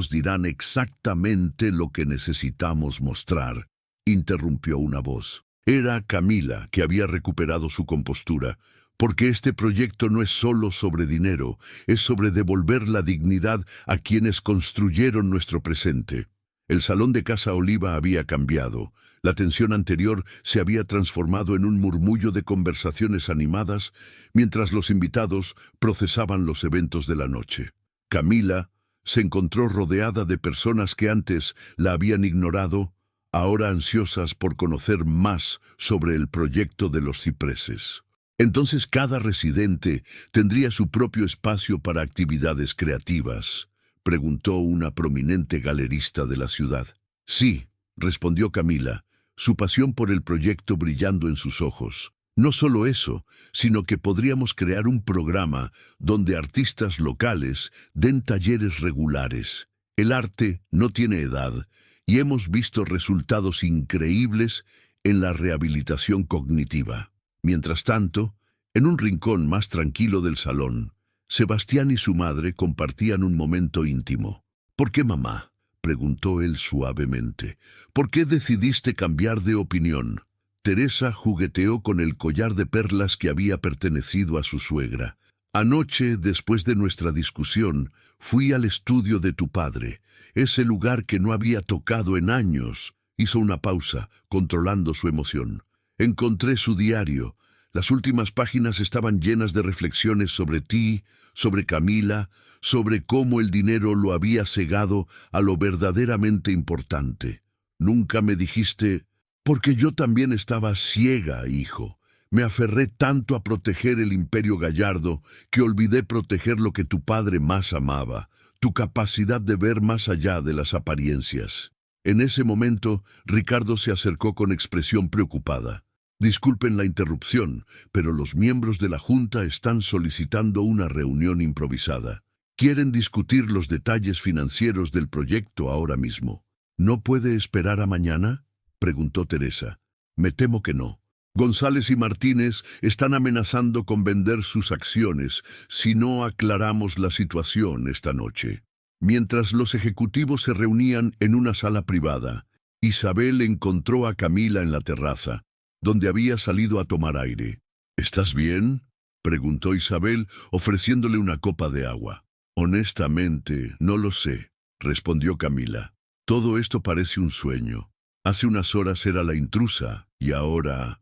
dirán exactamente lo que necesitamos mostrar», interrumpió una voz. Era Camila, que había recuperado su compostura, porque este proyecto no es solo sobre dinero, es sobre devolver la dignidad a quienes construyeron nuestro presente. El salón de Casa Oliva había cambiado. La tensión anterior se había transformado en un murmullo de conversaciones animadas mientras los invitados procesaban los eventos de la noche. Camila se encontró rodeada de personas que antes la habían ignorado, ahora ansiosas por conocer más sobre el proyecto de los cipreses. Entonces cada residente tendría su propio espacio para actividades creativas, preguntó una prominente galerista de la ciudad. Sí, respondió Camila, su pasión por el proyecto brillando en sus ojos. No solo eso, sino que podríamos crear un programa donde artistas locales den talleres regulares. El arte no tiene edad, y hemos visto resultados increíbles en la rehabilitación cognitiva. Mientras tanto, en un rincón más tranquilo del salón, Sebastián y su madre compartían un momento íntimo. «¿Por qué, mamá?», preguntó él suavemente. «¿Por qué decidiste cambiar de opinión?». Teresa jugueteó con el collar de perlas que había pertenecido a su suegra. «Anoche, después de nuestra discusión, fui al estudio de tu padre, ese lugar que no había tocado en años». Hizo una pausa, controlando su emoción. «Encontré su diario. Las últimas páginas estaban llenas de reflexiones sobre ti, sobre Camila, sobre cómo el dinero lo había cegado a lo verdaderamente importante. Nunca me dijiste, porque yo también estaba ciega, hijo. Me aferré tanto a proteger el imperio Gallardo que olvidé proteger lo que tu padre más amaba, tu capacidad de ver más allá de las apariencias». En ese momento, Ricardo se acercó con expresión preocupada. «Disculpen la interrupción, pero los miembros de la Junta están solicitando una reunión improvisada. Quieren discutir los detalles financieros del proyecto ahora mismo». «¿No puede esperar a mañana?», preguntó Teresa. «Me temo que no. González y Martínez están amenazando con vender sus acciones si no aclaramos la situación esta noche». Mientras los ejecutivos se reunían en una sala privada, Isabel encontró a Camila en la terraza, donde había salido a tomar aire. «¿Estás bien?», preguntó Isabel, ofreciéndole una copa de agua. «Honestamente, no lo sé», respondió Camila. «Todo esto parece un sueño. Hace unas horas era la intrusa, y ahora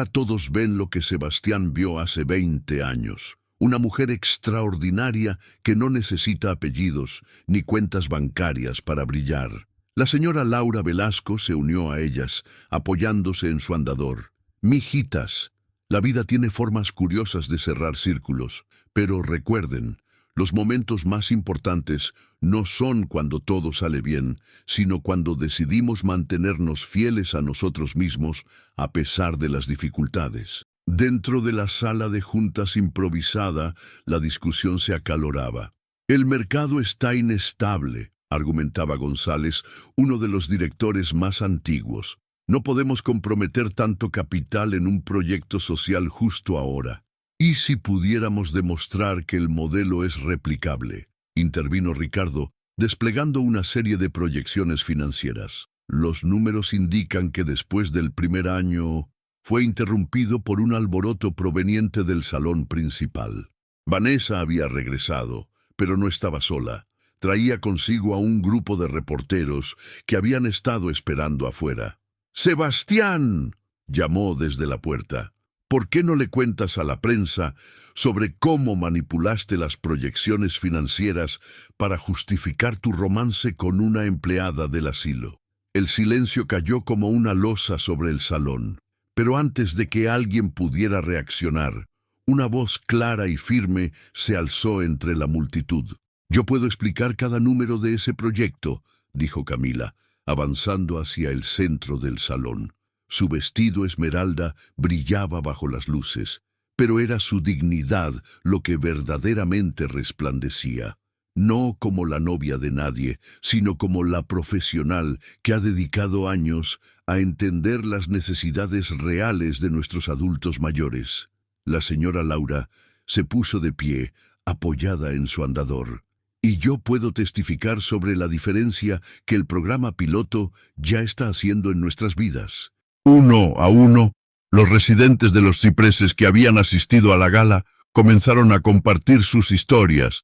todos ven lo que Sebastián vio hace 20 años. Una mujer extraordinaria que no necesita apellidos ni cuentas bancarias para brillar». La señora Laura Velasco se unió a ellas, apoyándose en su andador. «Mijitas, la vida tiene formas curiosas de cerrar círculos, pero recuerden, los momentos más importantes no son cuando todo sale bien, sino cuando decidimos mantenernos fieles a nosotros mismos a pesar de las dificultades». Dentro de la sala de juntas improvisada, la discusión se acaloraba. «El mercado está inestable», argumentaba González, uno de los directores más antiguos. «No podemos comprometer tanto capital en un proyecto social justo ahora». «¿Y si pudiéramos demostrar que el modelo es replicable?», intervino Ricardo, desplegando una serie de proyecciones financieras. «Los números indican que después del primer año…» Fue interrumpido por un alboroto proveniente del salón principal. Vanessa había regresado, pero no estaba sola. Traía consigo a un grupo de reporteros que habían estado esperando afuera. «¡Sebastián!», llamó desde la puerta. ¿Por qué no le cuentas a la prensa sobre cómo manipulaste las proyecciones financieras para justificar tu romance con una empleada del asilo? El silencio cayó como una losa sobre el salón, pero antes de que alguien pudiera reaccionar, una voz clara y firme se alzó entre la multitud. «Yo puedo explicar cada número de ese proyecto», dijo Camila, avanzando hacia el centro del salón. Su vestido esmeralda brillaba bajo las luces, pero era su dignidad lo que verdaderamente resplandecía. No como la novia de nadie, sino como la profesional que ha dedicado años a entender las necesidades reales de nuestros adultos mayores. La señora Laura se puso de pie, apoyada en su andador. Y yo puedo testificar sobre la diferencia que el programa piloto ya está haciendo en nuestras vidas. Uno a uno, los residentes de los cipreses que habían asistido a la gala comenzaron a compartir sus historias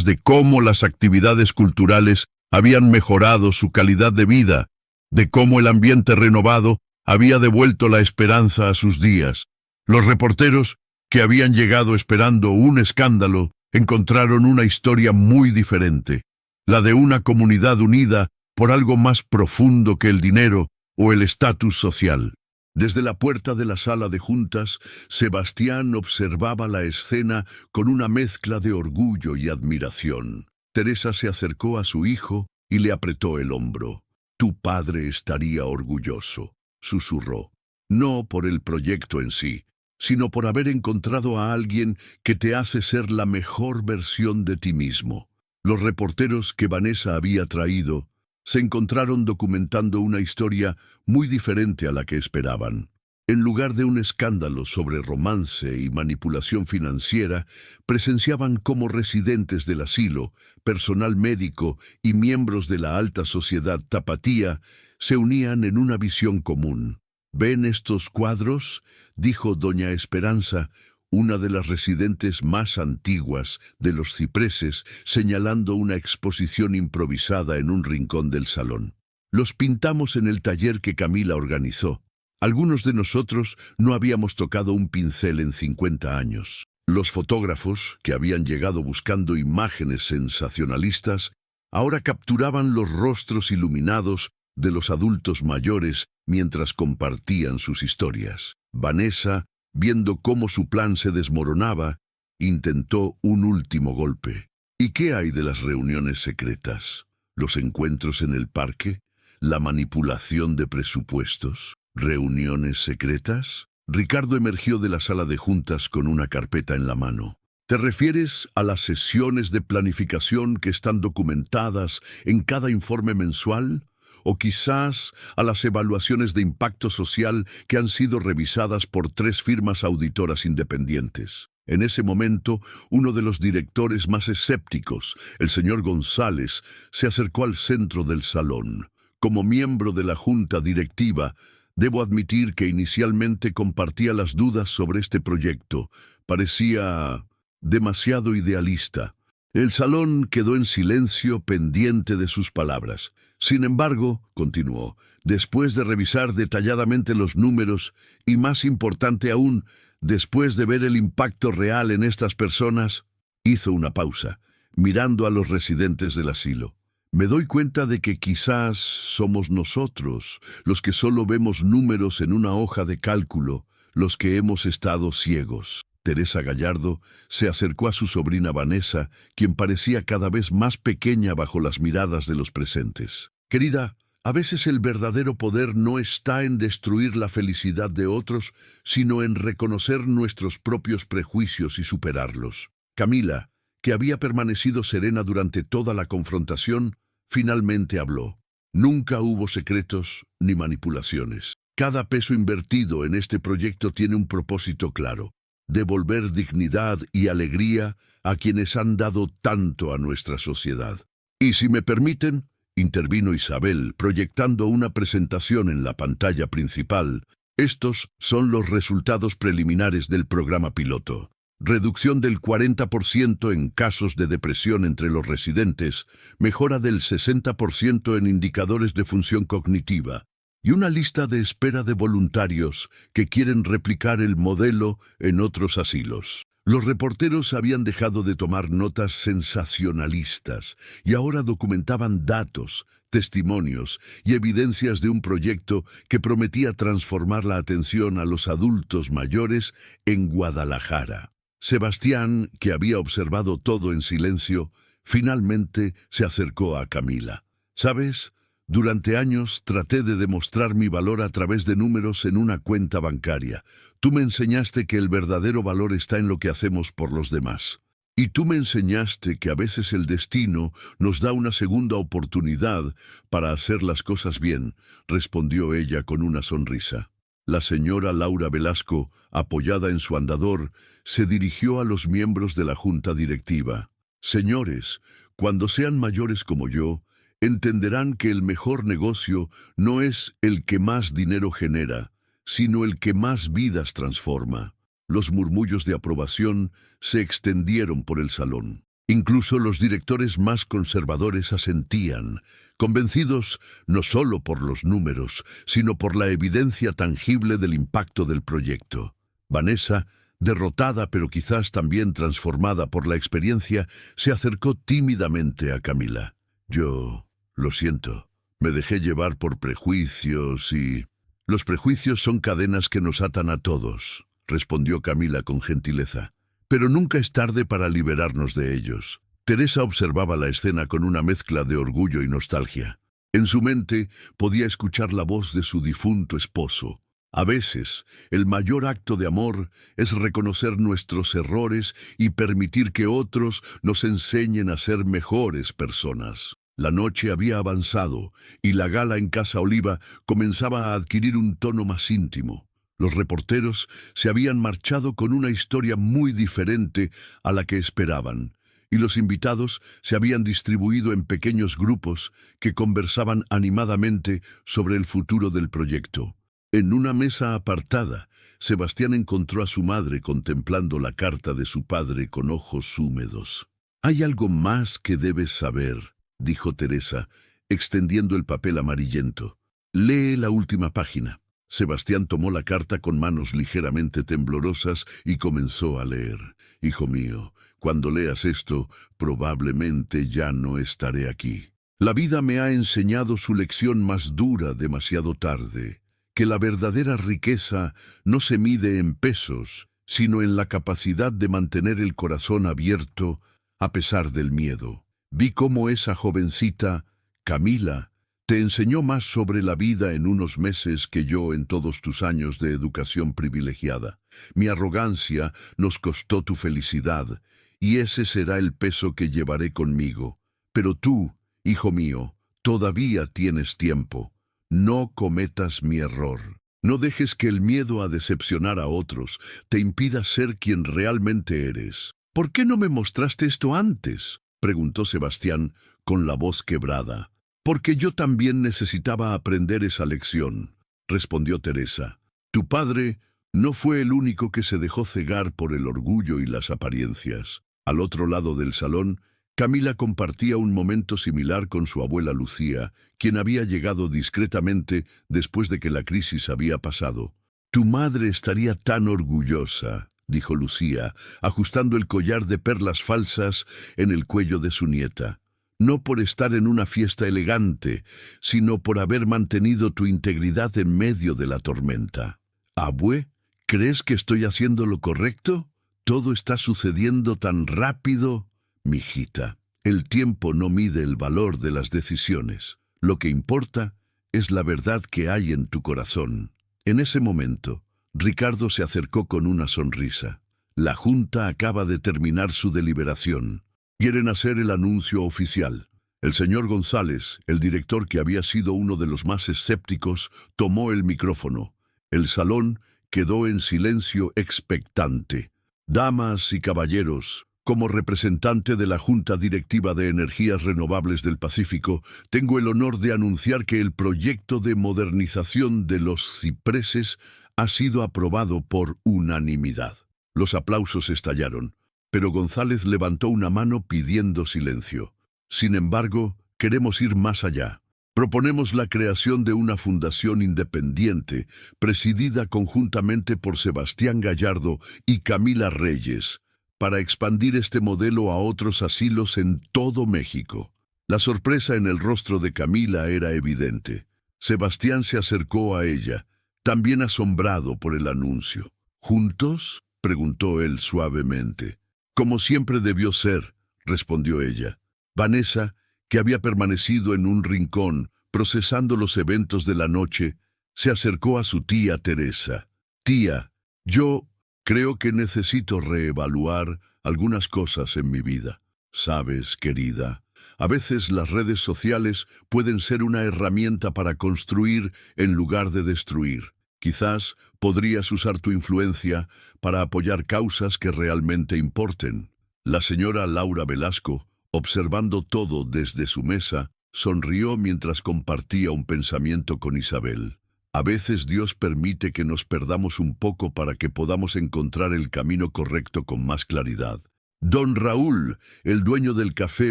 de cómo las actividades culturales habían mejorado su calidad de vida, de cómo el ambiente renovado había devuelto la esperanza a sus días. Los reporteros, que habían llegado esperando un escándalo, encontraron una historia muy diferente, la de una comunidad unida por algo más profundo que el dinero o el estatus social. Desde la puerta de la sala de juntas, Sebastián observaba la escena con una mezcla de orgullo y admiración. Teresa se acercó a su hijo y le apretó el hombro. «Tu padre estaría orgulloso», susurró. «No por el proyecto en sí, sino por haber encontrado a alguien que te hace ser la mejor versión de ti mismo». Los reporteros que Vanessa había traído se encontraron documentando una historia muy diferente a la que esperaban. En lugar de un escándalo sobre romance y manipulación financiera, presenciaban cómo residentes del asilo, personal médico y miembros de la alta sociedad tapatía se unían en una visión común. «¿Ven estos cuadros?», dijo doña Esperanza, una de las residentes más antiguas de los cipreses, señalando una exposición improvisada en un rincón del salón. «Los pintamos en el taller que Camila organizó. Algunos de nosotros no habíamos tocado un pincel en 50 años. Los fotógrafos, que habían llegado buscando imágenes sensacionalistas, ahora capturaban los rostros iluminados de los adultos mayores mientras compartían sus historias. Vanessa, viendo cómo su plan se desmoronaba, intentó un último golpe. «¿Y qué hay de las reuniones secretas? ¿Los encuentros en el parque? ¿La manipulación de presupuestos? ¿Reuniones secretas?». Ricardo emergió de la sala de juntas con una carpeta en la mano. «¿Te refieres a las sesiones de planificación que están documentadas en cada informe mensual? ¿O quizás a las evaluaciones de impacto social que han sido revisadas por 3 firmas auditoras independientes?» En ese momento, uno de los directores más escépticos, el señor González, se acercó al centro del salón. Como miembro de la junta directiva, debo admitir que inicialmente compartía las dudas sobre este proyecto. Parecía demasiado idealista. El salón quedó en silencio pendiente de sus palabras. «Sin embargo», continuó, «después de revisar detalladamente los números, y más importante aún, después de ver el impacto real en estas personas», hizo una pausa, mirando a los residentes del asilo. «Me doy cuenta de que quizás somos nosotros, los que solo vemos números en una hoja de cálculo, los que hemos estado ciegos». Teresa Gallardo se acercó a su sobrina Vanessa, quien parecía cada vez más pequeña bajo las miradas de los presentes. «Querida, a veces el verdadero poder no está en destruir la felicidad de otros, sino en reconocer nuestros propios prejuicios y superarlos». Camila, que había permanecido serena durante toda la confrontación, finalmente habló. «Nunca hubo secretos ni manipulaciones. Cada peso invertido en este proyecto tiene un propósito claro: devolver dignidad y alegría a quienes han dado tanto a nuestra sociedad». «Y si me permiten», intervino Isabel, proyectando una presentación en la pantalla principal, «estos son los resultados preliminares del programa piloto. Reducción del 40% en casos de depresión entre los residentes, mejora del 60% en indicadores de función cognitiva, y una lista de espera de voluntarios que quieren replicar el modelo en otros asilos. Los reporteros habían dejado de tomar notas sensacionalistas y ahora documentaban datos, testimonios y evidencias de un proyecto que prometía transformar la atención a los adultos mayores en Guadalajara. Sebastián, que había observado todo en silencio, finalmente se acercó a Camila. ¿Sabes? Durante años traté de demostrar mi valor a través de números en una cuenta bancaria. Tú me enseñaste que el verdadero valor está en lo que hacemos por los demás. Y tú me enseñaste que a veces el destino nos da una segunda oportunidad para hacer las cosas bien, respondió ella con una sonrisa. La señora Laura Velasco, apoyada en su andador, se dirigió a los miembros de la junta directiva. Señores, cuando sean mayores como yo, entenderán que el mejor negocio no es el que más dinero genera, sino el que más vidas transforma. Los murmullos de aprobación se extendieron por el salón. Incluso los directores más conservadores asentían, convencidos no solo por los números, sino por la evidencia tangible del impacto del proyecto. Vanessa, derrotada pero quizás también transformada por la experiencia, se acercó tímidamente a Camila. Yo... Lo siento, me dejé llevar por prejuicios y... Los prejuicios son cadenas que nos atan a todos, respondió Camila con gentileza. Pero nunca es tarde para liberarnos de ellos. Teresa observaba la escena con una mezcla de orgullo y nostalgia. En su mente podía escuchar la voz de su difunto esposo. A veces, el mayor acto de amor es reconocer nuestros errores y permitir que otros nos enseñen a ser mejores personas. La noche había avanzado y la gala en Casa Oliva comenzaba a adquirir un tono más íntimo. Los reporteros se habían marchado con una historia muy diferente a la que esperaban, y los invitados se habían distribuido en pequeños grupos que conversaban animadamente sobre el futuro del proyecto. En una mesa apartada, Sebastián encontró a su madre contemplando la carta de su padre con ojos húmedos. «Hay algo más que debes saber», dijo Teresa, extendiendo el papel amarillento. «Lee la última página». Sebastián tomó la carta con manos ligeramente temblorosas y comenzó a leer. «Hijo mío, cuando leas esto, probablemente ya no estaré aquí. La vida me ha enseñado su lección más dura demasiado tarde, que la verdadera riqueza no se mide en pesos, sino en la capacidad de mantener el corazón abierto a pesar del miedo. Vi cómo esa jovencita, Camila, te enseñó más sobre la vida en unos meses que yo en todos tus años de educación privilegiada. Mi arrogancia nos costó tu felicidad, y ese será el peso que llevaré conmigo. Pero tú, hijo mío, todavía tienes tiempo. No cometas mi error. No dejes que el miedo a decepcionar a otros te impida ser quien realmente eres». «¿Por qué no me mostraste esto antes?», preguntó Sebastián con la voz quebrada. «Porque yo también necesitaba aprender esa lección», respondió Teresa. «Tu padre no fue el único que se dejó cegar por el orgullo y las apariencias». Al otro lado del salón, Camila compartía un momento similar con su abuela Lucía, quien había llegado discretamente después de que la crisis había pasado. «Tu madre estaría tan orgullosa», dijo Lucía, ajustando el collar de perlas falsas en el cuello de su nieta. «No por estar en una fiesta elegante, sino por haber mantenido tu integridad en medio de la tormenta». «Abue, ¿crees que estoy haciendo lo correcto? Todo está sucediendo tan rápido». «Mijita, el tiempo no mide el valor de las decisiones. Lo que importa es la verdad que hay en tu corazón». En ese momento, Ricardo se acercó con una sonrisa. «La Junta acaba de terminar su deliberación. Quieren hacer el anuncio oficial». El señor González, el director que había sido uno de los más escépticos, tomó el micrófono. El salón quedó en silencio expectante. «Damas y caballeros, como representante de la Junta Directiva de Energías Renovables del Pacífico, tengo el honor de anunciar que el proyecto de modernización de los cipreses ha sido aprobado por unanimidad». Los aplausos estallaron, pero González levantó una mano pidiendo silencio. «Sin embargo, queremos ir más allá. Proponemos la creación de una fundación independiente, presidida conjuntamente por Sebastián Gallardo y Camila Reyes, para expandir este modelo a otros asilos en todo México. La sorpresa en el rostro de Camila era evidente. Sebastián se acercó a ella, también asombrado por el anuncio. ¿Juntos?, preguntó él suavemente. Como siempre debió ser, respondió ella. Vanessa, que había permanecido en un rincón, procesando los eventos de la noche, se acercó a su tía Teresa. Tía, yo creo que necesito reevaluar algunas cosas en mi vida. Sabes, querida, a veces las redes sociales pueden ser una herramienta para construir en lugar de destruir. Quizás podrías usar tu influencia para apoyar causas que realmente importen. La señora Laura Velasco, observando todo desde su mesa, sonrió mientras compartía un pensamiento con Isabel. A veces Dios permite que nos perdamos un poco para que podamos encontrar el camino correcto con más claridad. Don Raúl, el dueño del café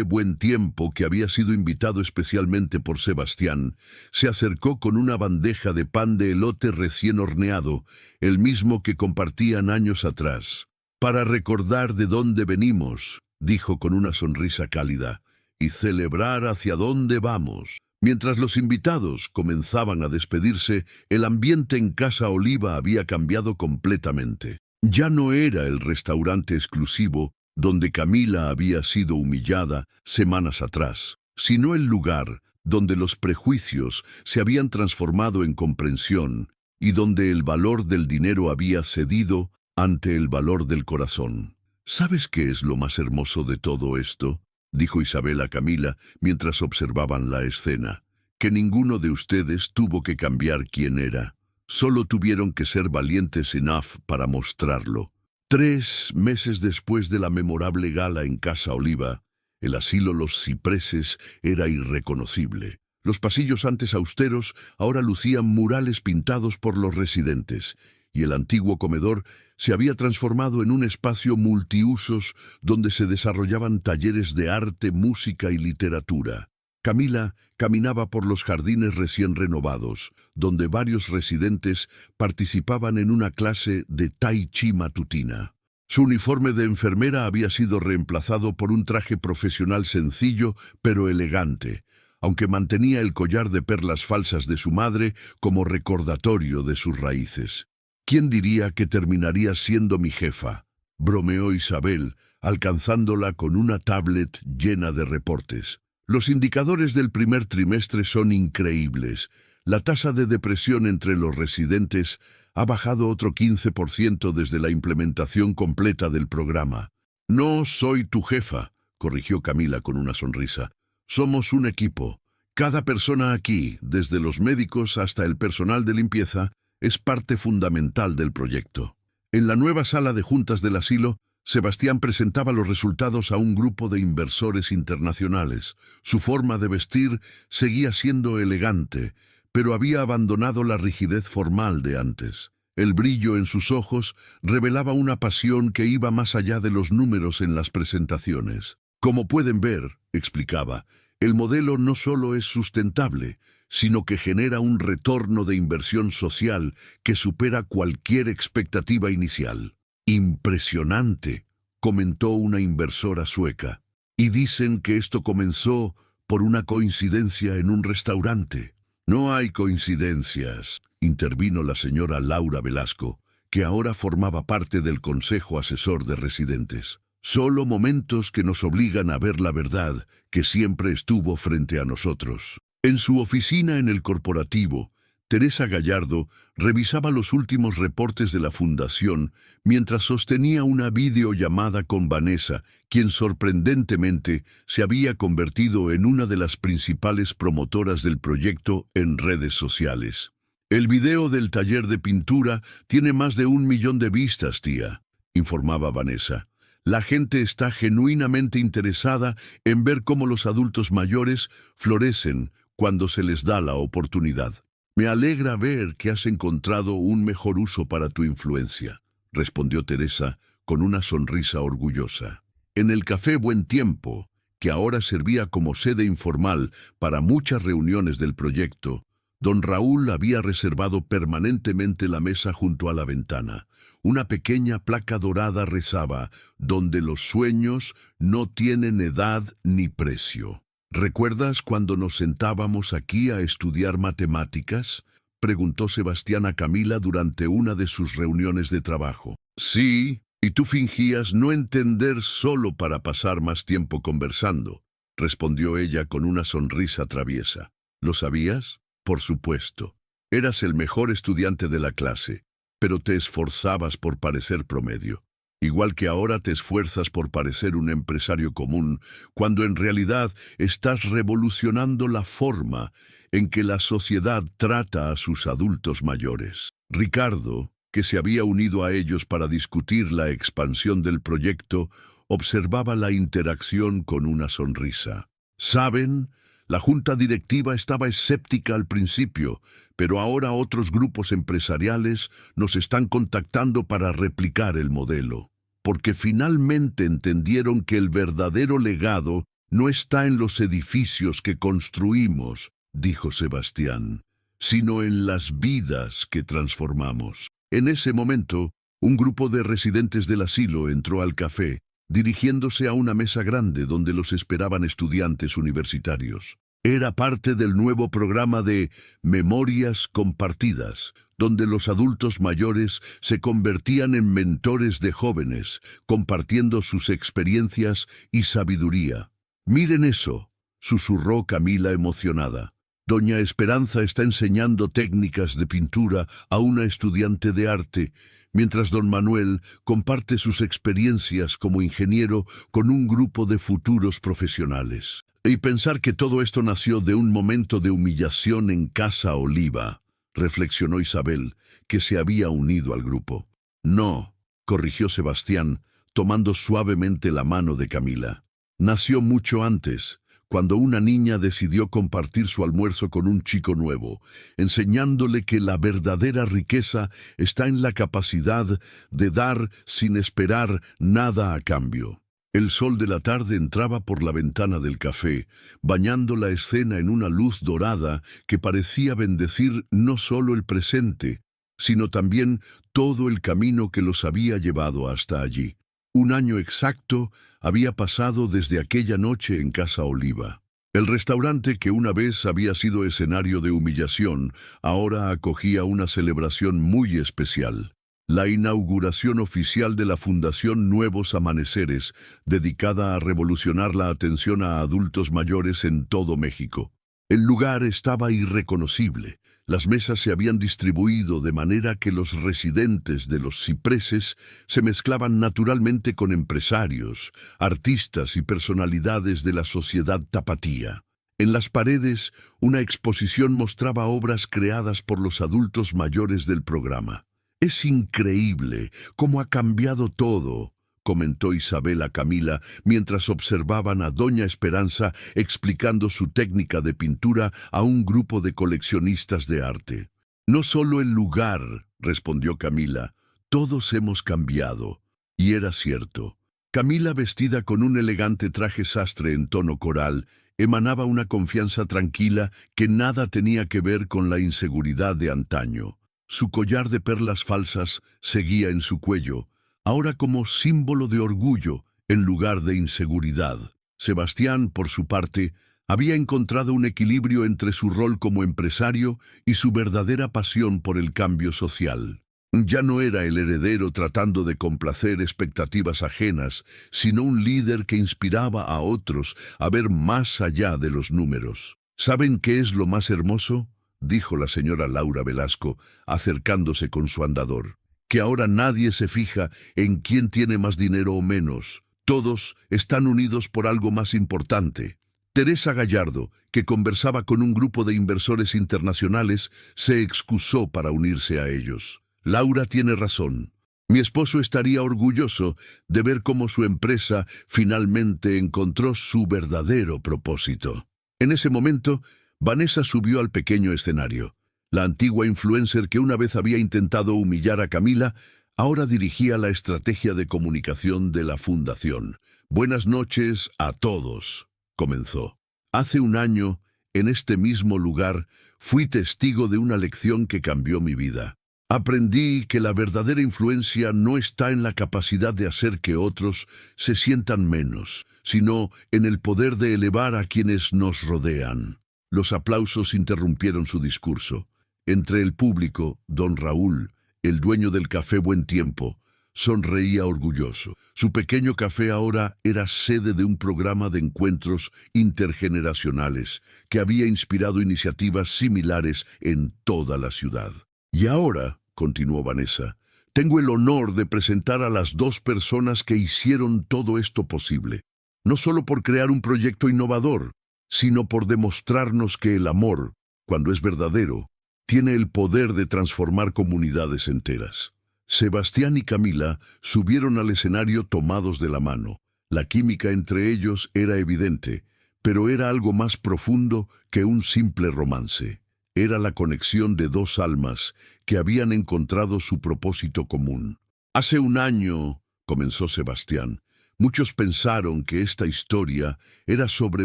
Buen Tiempo, que había sido invitado especialmente por Sebastián, se acercó con una bandeja de pan de elote recién horneado, el mismo que compartían años atrás. Para recordar de dónde venimos, dijo con una sonrisa cálida, y celebrar hacia dónde vamos. Mientras los invitados comenzaban a despedirse, el ambiente en Casa Oliva había cambiado completamente. Ya no era el restaurante exclusivo donde Camila había sido humillada semanas atrás, sino el lugar donde los prejuicios se habían transformado en comprensión y donde el valor del dinero había cedido ante el valor del corazón. ¿Sabes qué es lo más hermoso de todo esto?, dijo Isabel a Camila mientras observaban la escena. Que ninguno de ustedes tuvo que cambiar quién era. Solo tuvieron que ser valientes enough para mostrarlo. 3 meses después de la memorable gala en Casa Oliva, el asilo Los Cipreses era irreconocible. Los pasillos antes austeros ahora lucían murales pintados por los residentes, y el antiguo comedor se había transformado en un espacio multiusos donde se desarrollaban talleres de arte, música y literatura. Camila caminaba por los jardines recién renovados, donde varios residentes participaban en una clase de tai chi matutina. Su uniforme de enfermera había sido reemplazado por un traje profesional sencillo pero elegante, aunque mantenía el collar de perlas falsas de su madre como recordatorio de sus raíces. ¿Quién diría que terminaría siendo mi jefa?, bromeó Isabel, alcanzándola con una tablet llena de reportes. Los indicadores del primer trimestre son increíbles. La tasa de depresión entre los residentes ha bajado otro 15% desde la implementación completa del programa. No soy tu jefa, corrigió Camila con una sonrisa. Somos un equipo. Cada persona aquí, desde los médicos hasta el personal de limpieza, es parte fundamental del proyecto. En la nueva sala de juntas del asilo, Sebastián presentaba los resultados a un grupo de inversores internacionales. Su forma de vestir seguía siendo elegante, pero había abandonado la rigidez formal de antes. El brillo en sus ojos revelaba una pasión que iba más allá de los números en las presentaciones. Como pueden ver, explicaba, el modelo no solo es sustentable, sino que genera un retorno de inversión social que supera cualquier expectativa inicial. Impresionante, comentó una inversora sueca. Y dicen que esto comenzó por una coincidencia en un restaurante. No hay coincidencias, intervino la señora Laura Velasco, que ahora formaba parte del Consejo Asesor de Residentes. Solo momentos que nos obligan a ver la verdad que siempre estuvo frente a nosotros. En su oficina en el corporativo, Teresa Gallardo revisaba los últimos reportes de la fundación mientras sostenía una videollamada con Vanessa, quien sorprendentemente se había convertido en una de las principales promotoras del proyecto en redes sociales. El video del taller de pintura tiene más de 1 millón de vistas, tía, informaba Vanessa. La gente está genuinamente interesada en ver cómo los adultos mayores florecen cuando se les da la oportunidad. Me alegra ver que has encontrado un mejor uso para tu influencia, respondió Teresa con una sonrisa orgullosa. En el café Buen Tiempo, que ahora servía como sede informal para muchas reuniones del proyecto, don Raúl había reservado permanentemente la mesa junto a la ventana. Una pequeña placa dorada rezaba: «Donde los sueños no tienen edad ni precio». «¿Recuerdas cuando nos sentábamos aquí a estudiar matemáticas?», preguntó Sebastián a Camila durante una de sus reuniones de trabajo. «Sí, y tú fingías no entender solo para pasar más tiempo conversando», respondió ella con una sonrisa traviesa. «¿Lo sabías? Por supuesto. Eras el mejor estudiante de la clase, pero te esforzabas por parecer promedio. Igual que ahora te esfuerzas por parecer un empresario común, cuando en realidad estás revolucionando la forma en que la sociedad trata a sus adultos mayores». Ricardo, que se había unido a ellos para discutir la expansión del proyecto, observaba la interacción con una sonrisa. «¿Saben? La junta directiva estaba escéptica al principio, pero ahora otros grupos empresariales nos están contactando para replicar el modelo, porque finalmente entendieron que el verdadero legado no está en los edificios que construimos», dijo Sebastián, «sino en las vidas que transformamos». En ese momento, un grupo de residentes del asilo entró al café, dirigiéndose a una mesa grande donde los esperaban estudiantes universitarios. Era parte del nuevo programa de Memorias Compartidas, donde los adultos mayores se convertían en mentores de jóvenes, compartiendo sus experiencias y sabiduría. «Miren eso», susurró Camila emocionada. «Doña Esperanza está enseñando técnicas de pintura a una estudiante de arte, mientras don Manuel comparte sus experiencias como ingeniero con un grupo de futuros profesionales». Y pensar que todo esto nació de un momento de humillación en Casa Oliva, reflexionó Isabel, que se había unido al grupo. «No», corrigió Sebastián, tomando suavemente la mano de Camila. «Nació mucho antes, cuando una niña decidió compartir su almuerzo con un chico nuevo, enseñándole que la verdadera riqueza está en la capacidad de dar sin esperar nada a cambio». El sol de la tarde entraba por la ventana del café, bañando la escena en una luz dorada que parecía bendecir no solo el presente, sino también todo el camino que los había llevado hasta allí. Un año exacto había pasado desde aquella noche en Casa Oliva. El restaurante que una vez había sido escenario de humillación, ahora acogía una celebración muy especial. La inauguración oficial de la Fundación Nuevos Amaneceres, dedicada a revolucionar la atención a adultos mayores en todo México. El lugar estaba irreconocible. Las mesas se habían distribuido de manera que los residentes de Los Cipreses se mezclaban naturalmente con empresarios, artistas y personalidades de la sociedad tapatía. En las paredes, una exposición mostraba obras creadas por los adultos mayores del programa. «Es increíble cómo ha cambiado todo», comentó Isabel a Camila mientras observaban a doña Esperanza explicando su técnica de pintura a un grupo de coleccionistas de arte. «No solo el lugar», respondió Camila, «todos hemos cambiado». Y era cierto. Camila, vestida con un elegante traje sastre en tono coral, emanaba una confianza tranquila que nada tenía que ver con la inseguridad de antaño. Su collar de perlas falsas seguía en su cuello, ahora como símbolo de orgullo en lugar de inseguridad. Sebastián, por su parte, había encontrado un equilibrio entre su rol como empresario y su verdadera pasión por el cambio social. Ya no era el heredero tratando de complacer expectativas ajenas, sino un líder que inspiraba a otros a ver más allá de los números. ¿Saben qué es lo más hermoso?, dijo la señora Laura Velasco, acercándose con su andador. «Que ahora nadie se fija en quién tiene más dinero o menos. Todos están unidos por algo más importante». Teresa Gallardo, que conversaba con un grupo de inversores internacionales, se excusó para unirse a ellos. «Laura tiene razón. Mi esposo estaría orgulloso de ver cómo su empresa finalmente encontró su verdadero propósito». En ese momento, Vanessa subió al pequeño escenario. La antigua influencer que una vez había intentado humillar a Camila, ahora dirigía la estrategia de comunicación de la fundación. «Buenas noches a todos», comenzó. Hace un año, en este mismo lugar, fui testigo de una lección que cambió mi vida. Aprendí que la verdadera influencia no está en la capacidad de hacer que otros se sientan menos, sino en el poder de elevar a quienes nos rodean. Los aplausos interrumpieron su discurso. Entre el público, don Raúl, el dueño del café Buen Tiempo, sonreía orgulloso. Su pequeño café ahora era sede de un programa de encuentros intergeneracionales que había inspirado iniciativas similares en toda la ciudad. Y ahora, continuó Vanessa, tengo el honor de presentar a las dos personas que hicieron todo esto posible, no solo por crear un proyecto innovador, sino por demostrarnos que el amor, cuando es verdadero, tiene el poder de transformar comunidades enteras. Sebastián y Camila subieron al escenario tomados de la mano. La química entre ellos era evidente, pero era algo más profundo que un simple romance. Era la conexión de dos almas que habían encontrado su propósito común. Hace un año, comenzó Sebastián, muchos pensaron que esta historia era sobre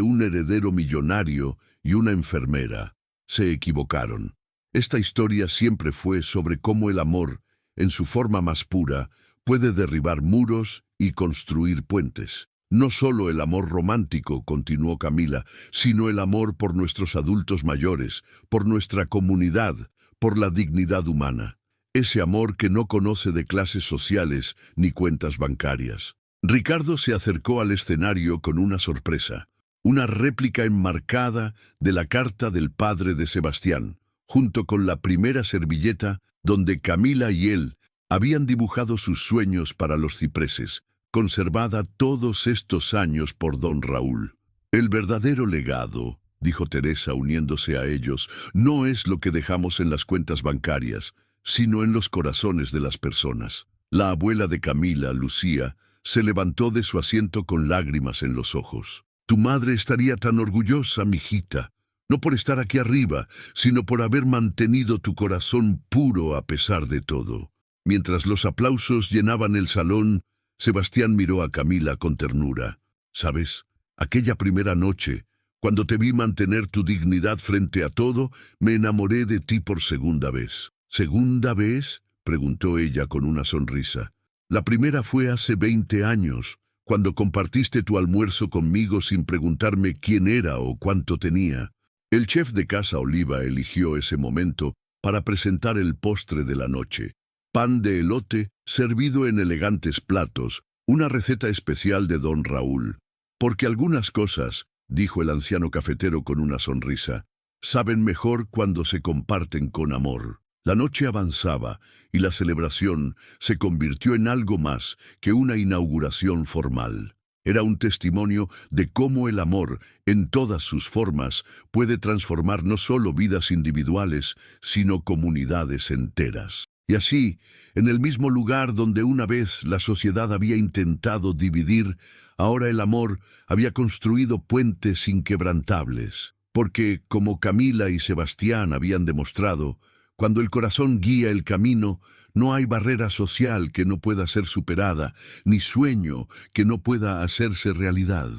un heredero millonario y una enfermera. Se equivocaron. Esta historia siempre fue sobre cómo el amor, en su forma más pura, puede derribar muros y construir puentes. No solo el amor romántico, continuó Camila, sino el amor por nuestros adultos mayores, por nuestra comunidad, por la dignidad humana. Ese amor que no conoce de clases sociales ni cuentas bancarias. Ricardo se acercó al escenario con una sorpresa, una réplica enmarcada de la carta del padre de Sebastián, junto con la primera servilleta donde Camila y él habían dibujado sus sueños para los cipreses, conservada todos estos años por don Raúl. El verdadero legado, dijo Teresa uniéndose a ellos, no es lo que dejamos en las cuentas bancarias, sino en los corazones de las personas. La abuela de Camila, Lucía, se levantó de su asiento con lágrimas en los ojos. Tu madre estaría tan orgullosa, mijita, no por estar aquí arriba, sino por haber mantenido tu corazón puro a pesar de todo. Mientras los aplausos llenaban el salón, Sebastián miró a Camila con ternura. ¿Sabes? Aquella primera noche, cuando te vi mantener tu dignidad frente a todo, me enamoré de ti por segunda vez. ¿Segunda vez?, preguntó ella con una sonrisa. La primera fue hace 20 años, cuando compartiste tu almuerzo conmigo sin preguntarme quién era o cuánto tenía. El chef de Casa Oliva eligió ese momento para presentar el postre de la noche. Pan de elote servido en elegantes platos, una receta especial de don Raúl. Porque algunas cosas, dijo el anciano cafetero con una sonrisa, saben mejor cuando se comparten con amor. La noche avanzaba y la celebración se convirtió en algo más que una inauguración formal. Era un testimonio de cómo el amor, en todas sus formas, puede transformar no solo vidas individuales, sino comunidades enteras. Y así, en el mismo lugar donde una vez la sociedad había intentado dividir, ahora el amor había construido puentes inquebrantables. Porque, como Camila y Sebastián habían demostrado, cuando el corazón guía el camino, no hay barrera social que no pueda ser superada, ni sueño que no pueda hacerse realidad.